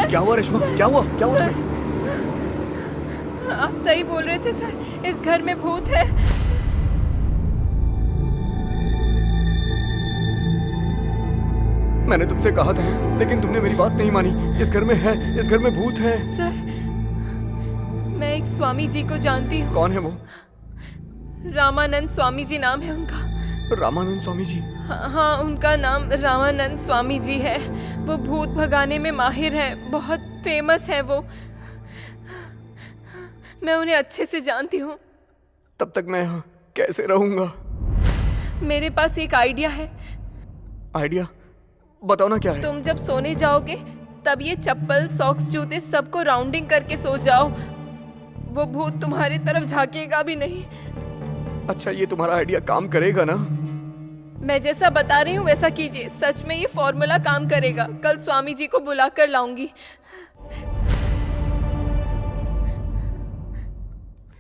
क्या हुआ रेशमा? क्या हुआ? क्या हुआ तुम्हें? आप सही बोल रहे थे सर, इस घर में भूत है। मैंने तुमसे कहा था, लेकिन तुमने मेरी बात नहीं मानी। इस घर में है, इस घर में भूत है। सर, मैं एक स्वामी जी को जानती हूँ। कौन है वो? रामानंद स्वामी जी नाम है उनका। रामानंद स्वामी जी? हाँ, उनका नाम रामानंद स्वामी जी है। वो भूत भगाने में माहिर हैं, बहुत फेमस है वो। मैं उन्हें अच्छे से जानती हूँ। तब तक मैं यहाँ कैसे रहूंगा? मेरे पास एक आइडिया है। आइडिया? बताओ ना क्या है। तुम जब सोने जाओगे तब ये चप्पल, सॉक्स, जूते सबको राउंडिंग करके सो जाओ। वो भूत तुम्हारी तरफ झांकेगा भी नहीं। अच्छा, ये तुम्हारा आइडिया काम करेगा ना? मैं जैसा बता रही हूँ वैसा कीजिए। सच में ये फॉर्मूला काम करेगा। कल स्वामी जी को बुला कर लाऊंगी।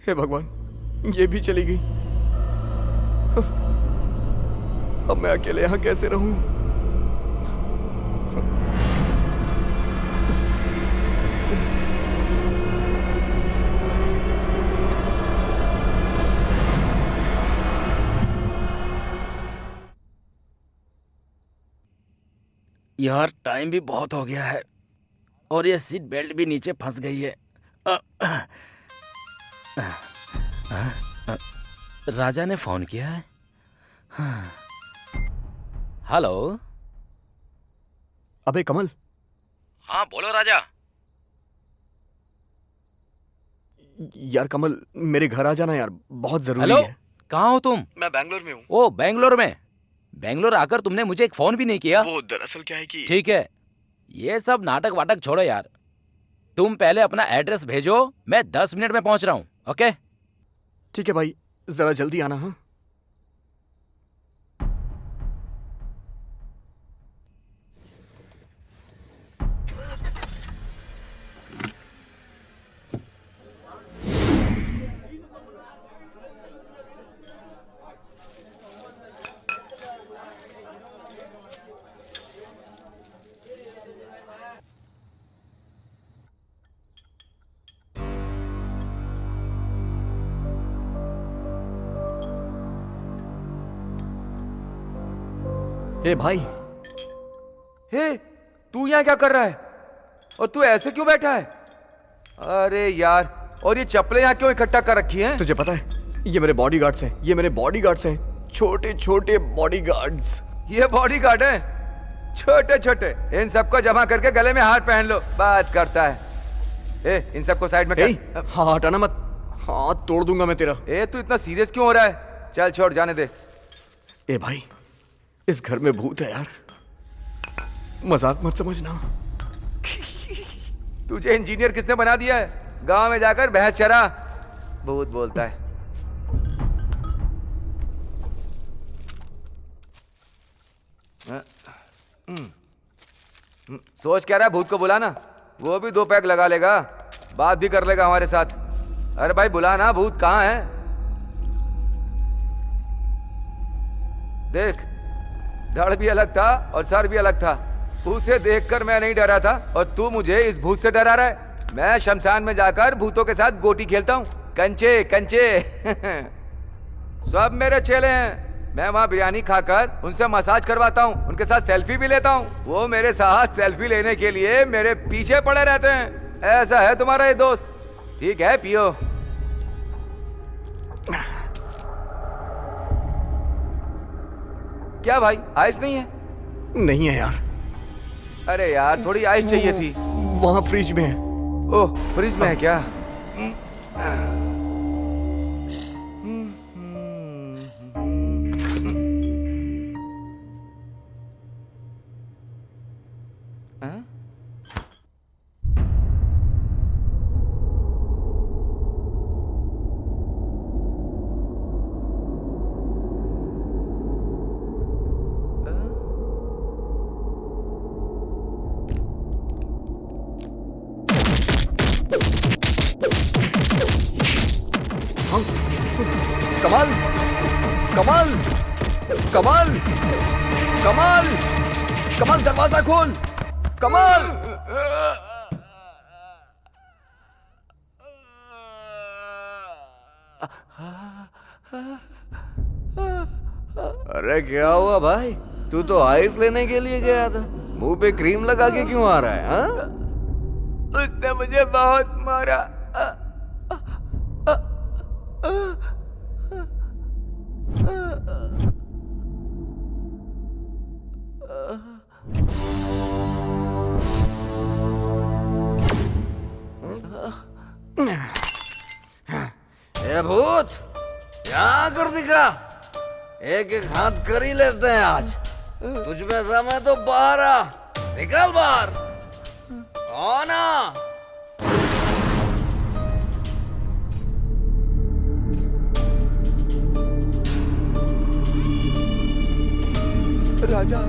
हे भगवान, ये भी चली गई। अब मैं अकेले यहाँ कैसे रहूं? यार टाइम भी बहुत हो गया है और ये सीट बेल्ट भी नीचे फंस गई है। राजा ने फोन किया है। हेलो। अबे कमल। हाँ बोलो राजा। यार कमल, मेरे घर आ जाना यार, बहुत जरूरी हेलो, है। कहाँ हो तुम? मैं बैंगलोर में हूँ। ओ बैंगलोर में? बैंगलोर आकर तुमने मुझे एक फोन भी नहीं किया। वो दरअसल क्या है कि ठीक है, ये सब नाटक वाटक छोड़ो यार। तुम पहले अपना एड्रेस भेजो, मैं 10 मिनट में पहुंच रहा हूँ। ओके ठीक है भाई, जरा जल्दी आना। हाँ ए भाई, हे, तू यहाँ क्या कर रहा है? और तू ऐसे क्यों बैठा है? अरे यार, और ये चप्पलें यहाँ क्यों इकट्ठा कर रखी हैं? तुझे पता है ये मेरे बॉडीगार्ड्स हैं, ये मेरे बॉडीगार्ड्स हैं, छोटे छोटे बॉडीगार्ड्स। ये बॉडीगार्ड हैं, छोटे छोटे। इन सबको जमा करके गले में हार पहन लो, बात करता है। ए, इन सबको साइड में कर। हाँ हटाना मत, हाथ तोड़ दूंगा मैं तेरा। ए, तू इतना सीरियस क्यों हो रहा है? चल छोड़, जाने दे। ए भाई, इस घर में भूत है यार, मजाक मत समझना। तुझे इंजीनियर किसने बना दिया है? गांव में जाकर भैंस चरा, भूत बोलता है। सोच क्या रहा है? भूत को बुलाना, वो भी 2 पैक लगा लेगा, बात भी कर लेगा हमारे साथ। अरे भाई बुलाना, भूत कहाँ है? देख, धड़ भी अलग था और सर भी अलग था। उसे देखकर मैं नहीं डरा था और तू मुझे इस भूत से डरा रहा है। मैं शमशान में जाकर भूतों के साथ गोटी खेलता हूँ, कंचे कंचे। सब मेरे चेले हैं। मैं वहाँ बिरयानी खाकर उनसे मसाज करवाता हूँ, उनके साथ सेल्फी भी लेता हूँ। वो मेरे साथ सेल्फी लेने के लिए मेरे पीछे पड़े रहते हैं। ऐसा है तुम्हारा ये दोस्त। ठीक है, पियो। क्या भाई, आइस नहीं है? नहीं है यार। अरे यार, थोड़ी आइस चाहिए थी। वहाँ फ्रिज में है। ओह, फ्रिज में है क्या? कमाल, कमाल, कमाल, कमाल, कमाल, दरवाजा खोल, कमाल। अरे क्या हुआ भाई? तू तो आइस लेने के लिए गया था, मुंह पे क्रीम लगा के क्यों आ रहा है? हाँ? उसने मुझे बहुत मारा। ए भूत, यहाँ कर दिखा। एक एक हाथ कर ही लेते हैं आज। तुझ में समय तो बाहर आ, निकल बाहर। कौन आ? राजा,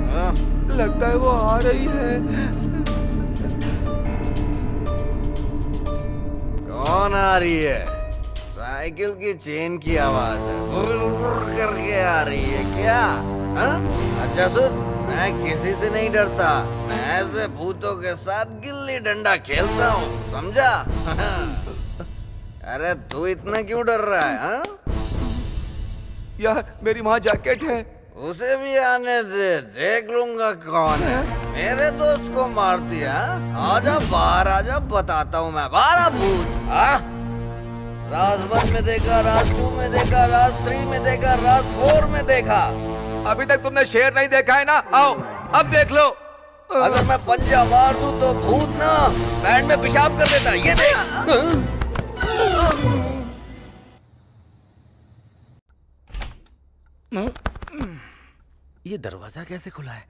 लगता है वो आ रही है। कौन आ रही है? साइकिल की चेन की आवाज है, बुर्र करके आ रही है क्या? हा? अच्छा सुन, मैं किसी से नहीं डरता। मैं ऐसे भूतों के साथ गिल्ली डंडा खेलता हूँ, समझा? अरे तू इतना क्यों डर रहा है? हा? यार, मेरी वहाँ जैकेट है। उसे भी आने दे, देख लूंगा कौन है। मेरे दोस्त को मारती है? आजा बाहर, आजा, बताता हूँ मैं। बाहर आ भूत। राज 1 में देखा, राज 2 में देखा, राज 3 में देखा, राज 4 में देखा। अभी तक तुमने शेर नहीं देखा है ना? आओ, अब देख लो। अगर मैं पंजा मार दूं तो भूत ना पैंट में पेशाब कर देता। ये देख। ये दरवाजा कैसे खुला है?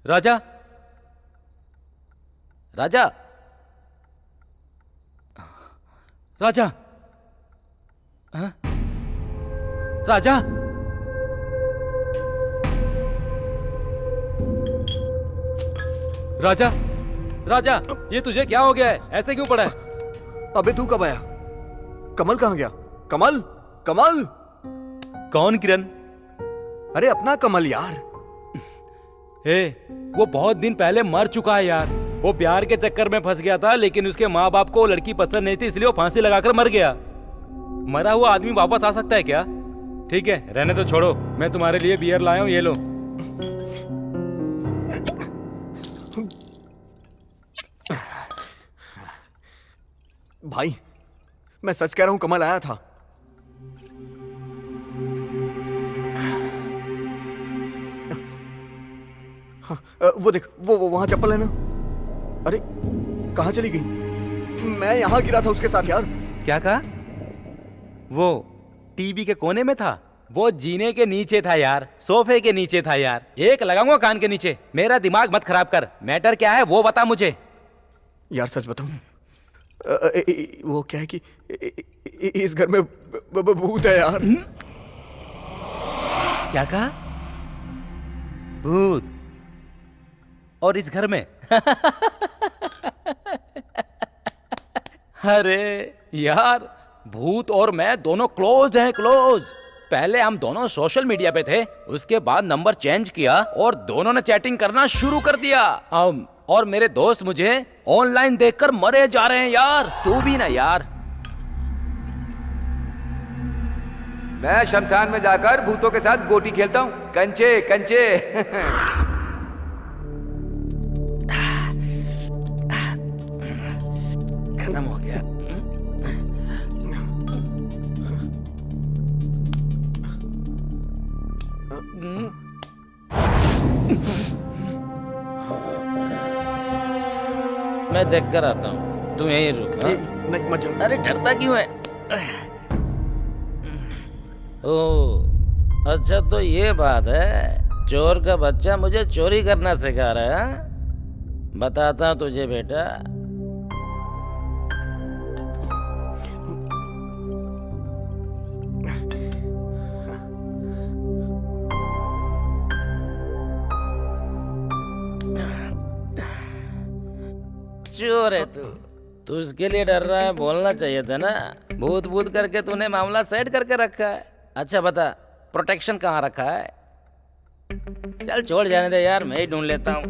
राजा, राजा, राजा, हाँ? राजा, राजा, राजा, ये तुझे क्या हो गया है? ऐसे क्यों पड़ा है? अबे तू कब आया? कमल कहाँ गया? कमल, कमल। कौन किरण? अरे अपना कमल यार। हे, वो बहुत दिन पहले मर चुका है यार। वो प्यार के चक्कर में फंस गया था, लेकिन उसके माँ बाप को वो लड़की पसंद नहीं थी, इसलिए वो फांसी लगाकर मर गया। मरा हुआ आदमी वापस आ सकता है क्या? ठीक है, रहने तो छोड़ो। मैं तुम्हारे लिए बियर लाया हूँ, ये लो। भाई, मैं सच कह रहा हूं, कमल आया था। हाँ, वो देख, वो वहां चप्पल है ना। अरे कहाँ चली गई? मैं यहाँ गिरा था उसके साथ यार। क्या कहा? वो टीवी के कोने में था? वो जीने के नीचे था यार, सोफे के नीचे था यार। एक लगाऊंगा कान के नीचे। मेरा दिमाग मत खराब कर। मैटर क्या है वो बता मुझे। यार सच बताऊं, वो क्या है कि इस घर में भूत है यार। क्या कहा? भूत? और इस घर में? अरे यार, भूत और मैं दोनों क्लोज हैं, क्लोज। पहले हम दोनों सोशल मीडिया पे थे, उसके बाद नंबर चेंज किया और दोनों ने चैटिंग करना शुरू कर दिया। और मेरे दोस्त मुझे ऑनलाइन देखकर मरे जा रहे हैं यार। तू भी ना यार। मैं शमशान में जाकर भूतों के साथ गोटी खेलता हूँ, कंचे कंचे। खत्म हो गया। मैं देख कर आता हूँ, तू यहीं रुक। नहीं मत जा। अरे डरता क्यों है? ओह अच्छा, तो ये बात है। चोर का बच्चा मुझे चोरी करना सिखा रहा है। बताता हूँ तुझे बेटा। चोर है तू इसके लिए डर रहा है? बोलना चाहिए था ना। भूत भूत करके तूने मामला सेट करके रखा है। अच्छा बता, प्रोटेक्शन कहाँ रखा है? चल छोड़ जाने दे यार, मैं ही ढूंढ लेता हूँ।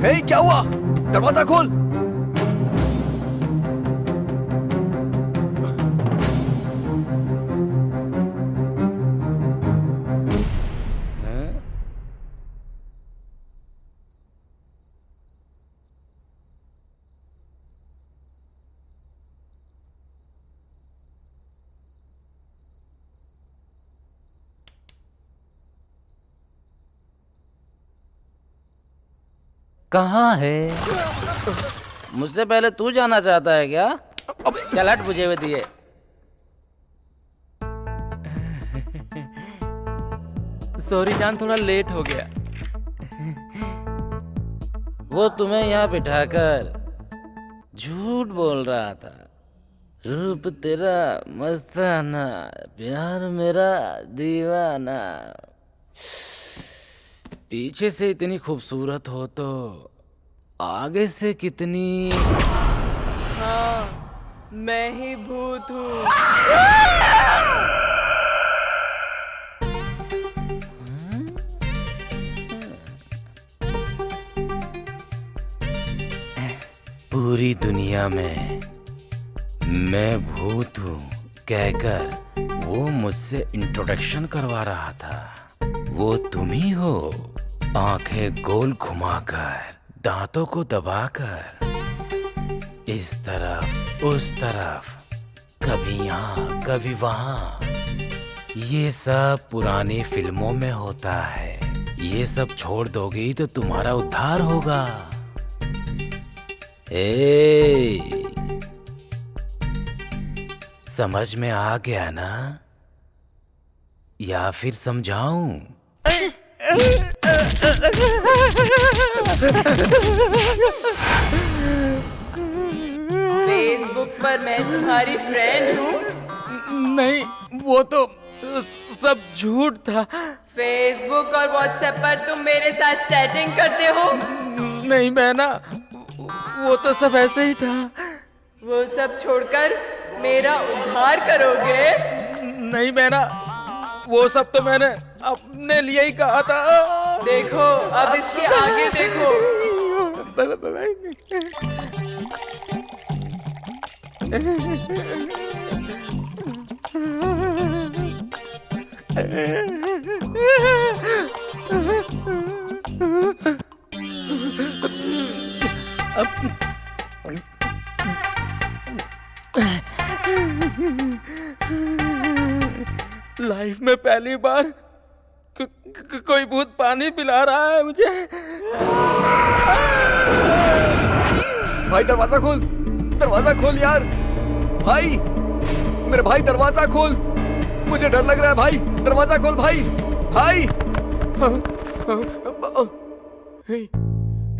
हे, क्या हुआ? दरवाजा खोल। कहाँ है? मुझसे पहले तू जाना चाहता है क्या? चल हट, मुझे भी दिए। सॉरी जान, थोड़ा लेट हो गया। वो तुम्हें यहाँ बिठाकर झूठ बोल रहा था। रूप तेरा मस्ताना, प्यार मेरा दीवाना। पीछे से इतनी खूबसूरत हो तो आगे से कितनी। हाँ, मैं ही भूत हूँ। पूरी दुनिया में मैं भूत हूँ कहकर वो मुझसे इंट्रोडक्शन करवा रहा था। वो तुम ही हो। आंखें गोल घुमाकर, दांतों को दबाकर, इस तरफ उस तरफ, कभी यहाँ कभी वहाँ। ये सब पुरानी फिल्मों में होता है। ये सब छोड़ दोगी तो तुम्हारा उद्धार होगा। समझ में आ गया ना? या फिर समझाऊं? फेसबुक पर मैं तुम्हारी फ्रेंड हूँ। नहीं, वो तो सब झूठ था। फेसबुक और व्हाट्सएप पर तुम मेरे साथ चैटिंग करते हो। नहीं, मैं ना वो तो सब ऐसे ही था। वो सब छोड़कर मेरा उद्धार करोगे? नहीं बहना, वो सब तो मैंने अपने लिए ही कहा था। देखो, अब इसके आगे देखो। लाइफ में पहली बार कोई भूत पानी पिला रहा है मुझे। भाई दरवाजा खोल, दरवाजा खोल यार। भाई, मेरे भाई दरवाजा खोल, मुझे डर लग रहा है भाई। दरवाजा खोल भाई, भाई। हे,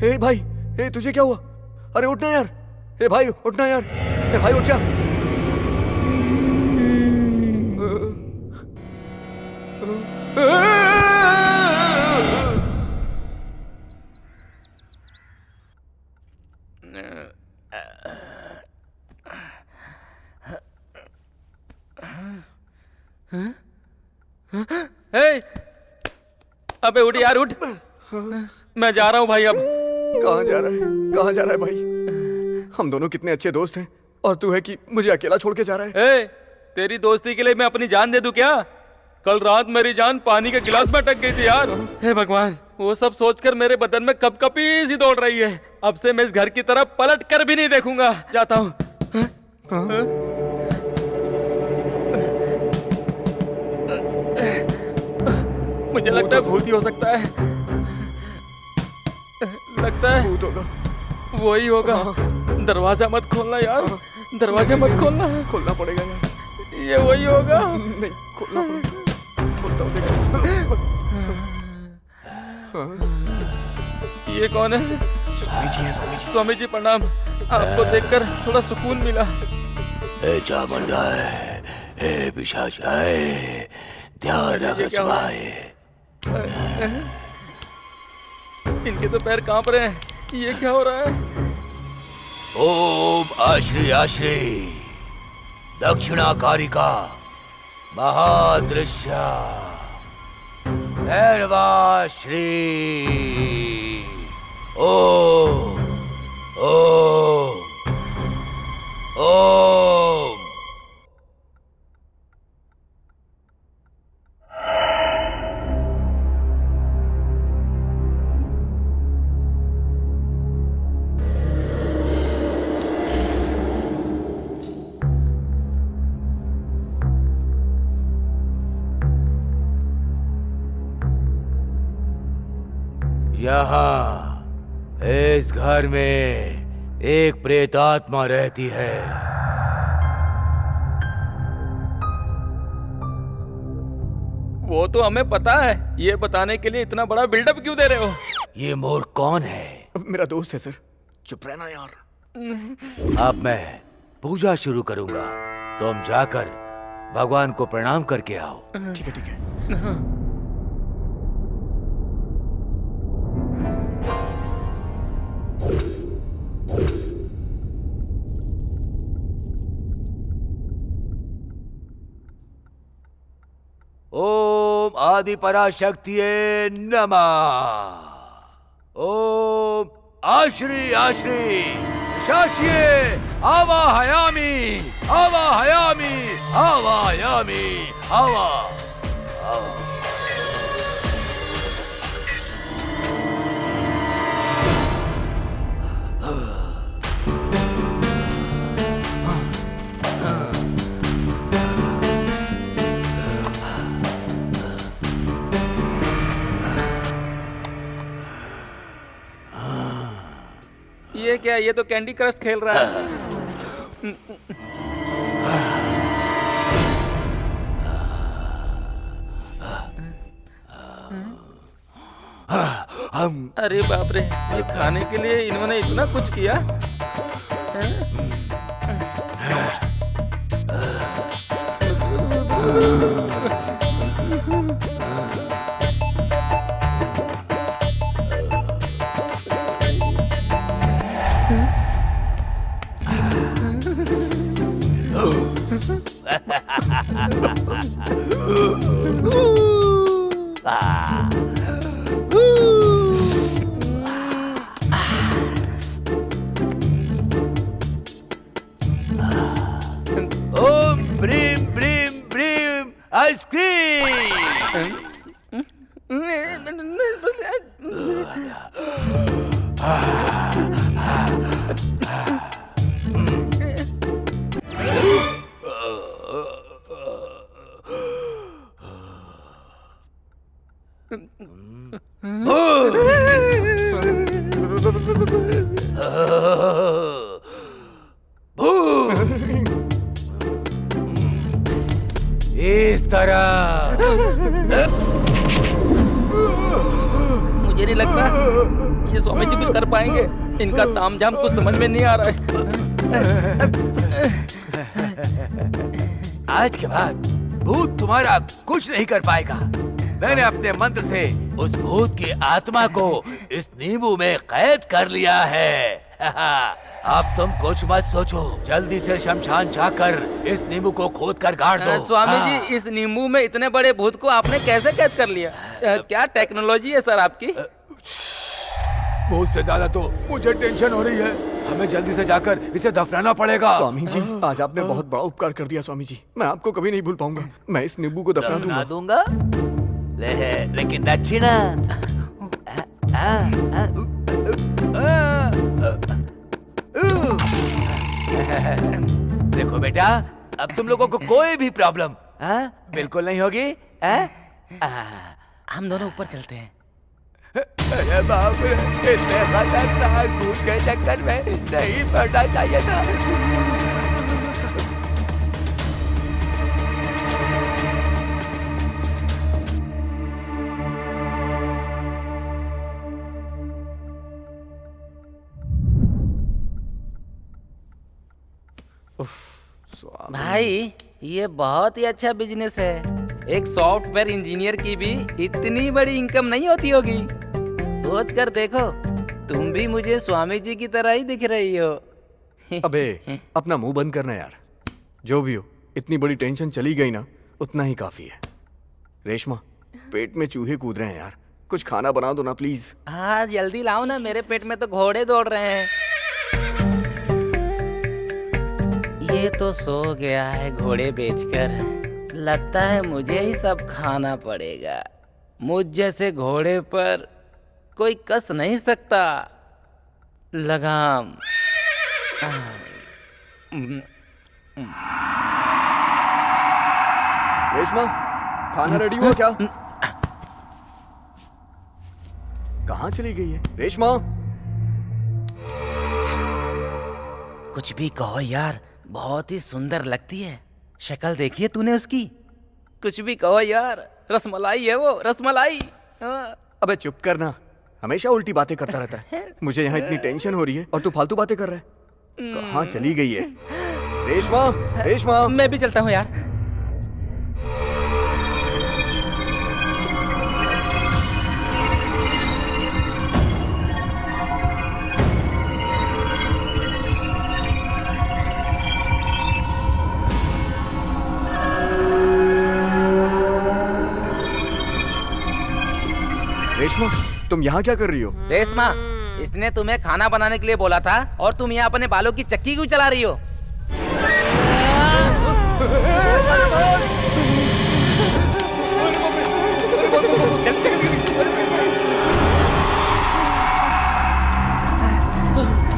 हे भाई, हे तुझे क्या हुआ? अरे उठना यार, हे भाई उठना यार, हे भाई उठ जा। हे, अबे उठ यार उठ। मैं जा रहा हूँ भाई अब। कहाँ जा रहा है? कहाँ जा रहा है भाई? हम दोनों कितने अच्छे दोस्त हैं और तू है कि मुझे अकेला छोड़ के जा रहा है। ए, तेरी दोस्ती के लिए मैं अपनी जान दे दूं क्या? कल रात मेरी जान पानी के गिलास में अटक गई थी यार। हे भगवान, वो सब सोचकर मेरे बदन में कपकपी सी दौड़ रही है। अब से मैं इस घर की तरफ पलट कर भी नहीं देखूंगा। जाता हूँ। मुझे लगता है भूत ही हो सकता है। लगता है भूत होगा। वही होगा। दरवाजा मत खोलना यार, दरवाजा मत खोलना। खोलना पड़ेगा यार। ये वही होगा। नहीं, खोलना पड़ेगा। खोलता हूँ, देखो। ये कौन है? स्वामी जी है, स्वामी जी। स्वामी जी प्रणाम। आपको देखकर थोड़ा सुकून मिला। ए चामुंडाए, ए पिशाचाए, ध्यान रख छुपाए। इनके तो पैर कांप रहे हैं। ये क्या हो रहा है? ओम आश्री आश्री दक्षिणाकारिका महादृश्य भैरवाश्री। ओम ओम ओम। यहाँ इस घर में एक प्रेतात्मा रहती है। वो तो हमें पता है। ये बताने के लिए इतना बड़ा बिल्डअप क्यों दे रहे हो? ये मोर कौन है? मेरा दोस्त है सर। चुप रहना यार। अब मैं पूजा शुरू करूंगा, तुम जाकर भगवान को प्रणाम करके आओ। ठीक है, ठीक है। ओम आदि पराशक्तिये नमः। ओम आश्री आश्री शाचिये आवाहयामि आवाहयामि आवाहयामि आवा। ये क्या? ये तो कैंडी क्रश खेल रहा है। अरे बाप रे, ये खाने के लिए इन्होंने इतना कुछ किया। ओम ब्रीम ब्रीम ब्रीम आइसक्रीम। इस तरह मुझे नहीं लगता ये स्वामी जी कुछ कर पाएंगे। इनका तामझाम कुछ समझ में नहीं आ रहा है। आज के बाद भूत तुम्हारा कुछ नहीं कर पाएगा। मैंने अपने मंत्र से उस भूत की आत्मा को इस नींबू में कैद कर लिया है। अब तुम कुछ मत सोचो, जल्दी से शमशान जाकर इस नींबू को खोद कर गाड़ दो। स्वामी जी, इस नींबू में इतने बड़े भूत को आपने कैसे कैद कर लिया? क्या टेक्नोलॉजी है सर आपकी? बहुत से ज्यादा तो मुझे टेंशन हो रही है। हमें जल्दी से जाकर इसे दफनाना पड़ेगा। स्वामी जी, आज आपने बहुत बड़ा उपकार कर दिया स्वामी जी। मैं आपको कभी नहीं भूल पाऊंगा। मैं इस नींबू को दफना दूंगा। लेकिन दक्षिणा। देखो बेटा, अब तुम लोगों को कोई भी प्रॉब्लम बिल्कुल नहीं होगी। हम दोनों ऊपर चलते हैं। अरे बाप रे, इतने खतरनाक भूत के चक्कर में नहीं पड़ना चाहिए था। भाई, ये बहुत ही अच्छा बिजनेस है। एक सॉफ्टवेयर इंजीनियर की भी इतनी बड़ी इनकम नहीं होती होगी। सोच कर देखो, तुम भी मुझे स्वामी जी की तरह ही दिख रही हो। अबे अपना मुंह बंद करना यार। जो भी हो, इतनी बड़ी टेंशन चली गई ना, उतना ही काफी है। रेशमा, पेट में चूहे कूद रहे हैं यार, कुछ खाना बना दो ना प्लीज। हाँ जल्दी लाओ ना, मेरे पेट में तो घोड़े दौड़ रहे हैं। ये तो सो गया है घोड़े बेचकर। लगता है मुझे ही सब खाना पड़ेगा। मुझ जैसे घोड़े पर कोई कस नहीं सकता लगाम। रेशमा, खाना रेडी हुआ क्या? कहाँ चली गई है रेशमा? कुछ भी कहो यार, बहुत ही सुंदर लगती है। शक्ल देखी है तूने उसकी? कुछ भी कहो यार, रसमलाई है वो, रसमलाई। अबे चुप करना, हमेशा उल्टी बातें करता रहता है। मुझे यहाँ इतनी टेंशन हो रही है और तू फालतू बातें कर रहा है। कहाँ चली गई है रेशमा? रेशमा, मैं भी चलता हूँ यार। रेशमा, तुम यहाँ क्या कर रही हो? रेशमा, इसने तुम्हें खाना बनाने के लिए बोला था और तुम यहाँ अपने बालों की चक्की क्यों चला रही हो?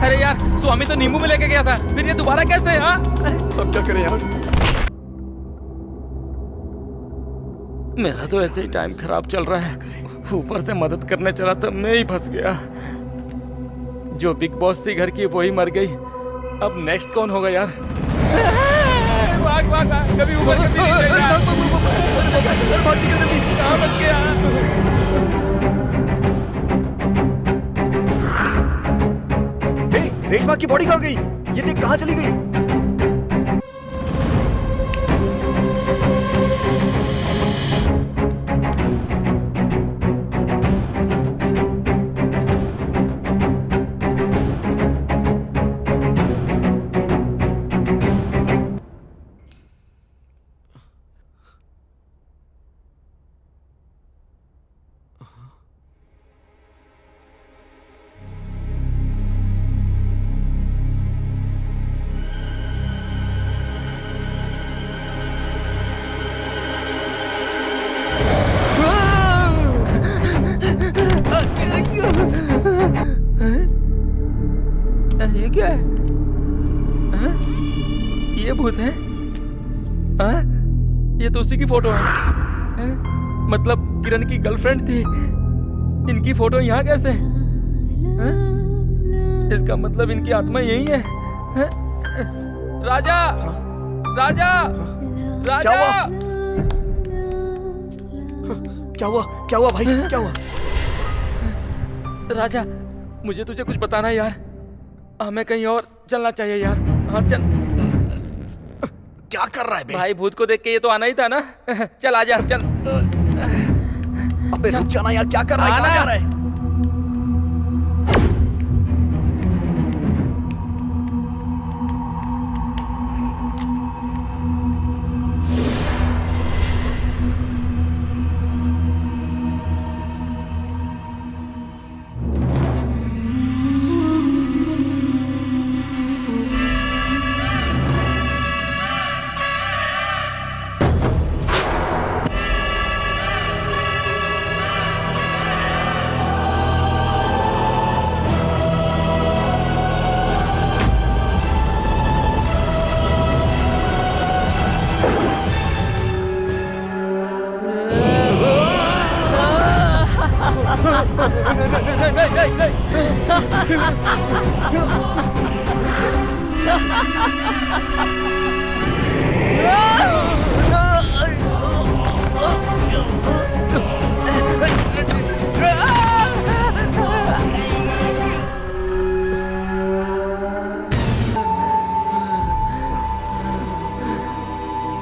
अरे यार, स्वामी तो नींबू में लेके गया था, फिर ये दोबारा कैसे? हाँ, अब क्या करें यार? मेरा तो ऐसे ही टाइम खराब चल रहा है। ऊपर से मदद करने चला था, मैं ही फंस गया। जो बिग बॉस थी घर की, वही मर गई। अब नेक्स्ट कौन होगा यार? भाग भाग भाग, कभी ऊपर कभी नीचे जा। कहाँ फंस गया? हे, रेशमा की बॉडी कहाँ गई? ये देख, कहाँ चली गई? ये भूत है? हाँ? ये तो उसी की फोटो है। हाँ? मतलब किरण की गर्लफ्रेंड थी, इनकी फोटो यहाँ कैसे? हाँ? इसका मतलब इनकी आत्मा यही है। हाँ? राजा, राजा, राजा! क्या हुआ? क्या हुआ भाई? क्या हुआ? राजा, मुझे तुझे कुछ बताना है यार। हमें कहीं और चलना चाहिए यार। हाँ चल। क्या कर रहा है बे? भाई भूत को देख के ये तो आना ही था ना। चल आजा, चल। अबे रुक जाना यार, क्या कर रहा है? कहाँ जा रहा है?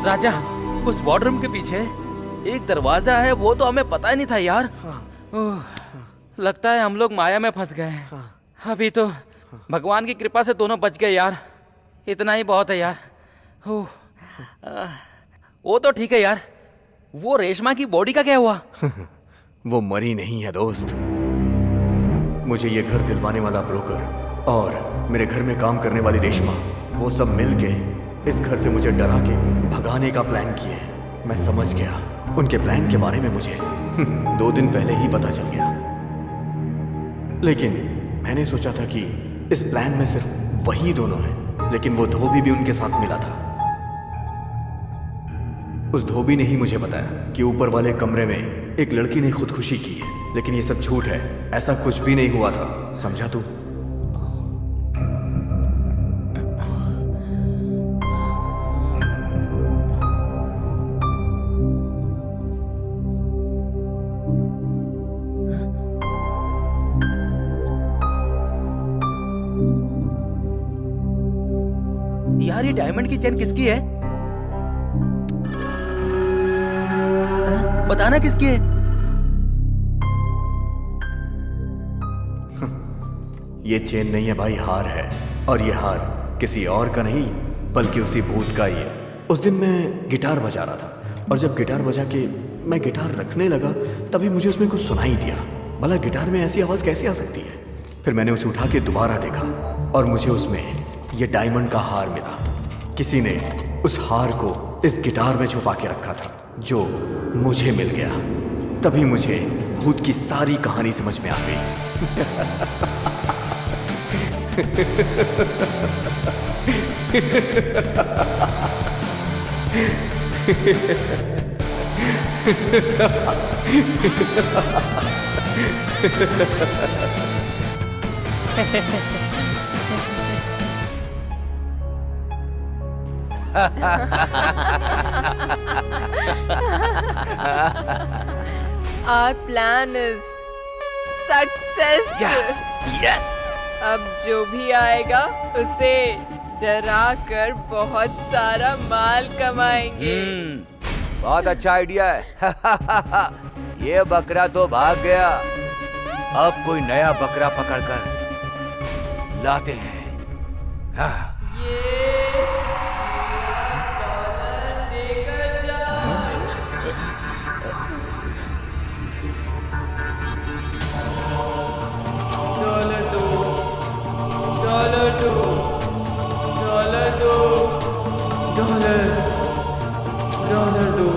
राजा, उस वार्डरूम के पीछे एक दरवाजा है, वो तो हमें पता ही नहीं था यार। लगता है हम लोग माया में फंस गए हैं। अभी तो भगवान की कृपा से दोनों बच गए यार, इतना ही बहुत है यार। वो तो ठीक है यार, वो रेशमा की बॉडी का क्या हुआ? वो मरी नहीं है दोस्त। मुझे ये घर दिलवाने वाला ब्रोकर और मेरे घर में काम करने वाली रेशमा, वो सब मिल के इस घर से मुझे डरा के भगाने का प्लान किए। मैं समझ गया उनके प्लान के बारे में मुझे 2 दिन पहले ही पता चल गया। लेकिन मैंने सोचा था कि इस प्लान में सिर्फ वही दोनों हैं, लेकिन वो धोबी भी उनके साथ मिला था। उस धोबी ने ही मुझे बताया कि ऊपर वाले कमरे में एक लड़की ने खुदकुशी की है, लेकिन ये सब झूठ है, ऐसा कुछ भी नहीं हुआ था। समझा तू? यार ये डायमंड की चेन किसकी है? बताना किसकी है? ये चेन नहीं है भाई, हार है। और ये हार किसी और का नहीं बल्कि उसी भूत का ही है। उस दिन मैं गिटार बजा रहा था और जब गिटार बजा के मैं गिटार रखने लगा तभी मुझे उसमें कुछ सुनाई दिया। भला गिटार में ऐसी आवाज़ कैसे आ सकती है? फिर मैंने उसे उठा के दोबारा देखा और मुझे उसमें ये डायमंड का हार मिला। किसी ने उस हार को इस गिटार में छुपा के रखा था जो मुझे मिल गया। तभी मुझे भूत की सारी कहानी समझ में आ गई। Our plan is success. Yes. अब जो भी आएगा उसे डरा कर बहुत सारा माल कमाएंगे। बहुत अच्छा आइडिया है। ये बकरा तो भाग गया, अब कोई नया बकरा पकड़कर लाते हैं। हाँ। डॉलर देकर जा। डॉलर दो, डॉलर दो, डॉलर दो, डॉलर, डॉलर दो,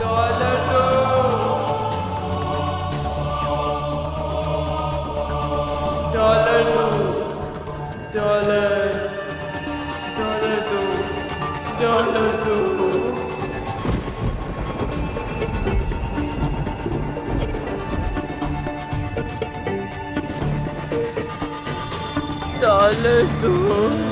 डॉलर दो, डॉलर दो। डॉलर दो। डॉलर दो।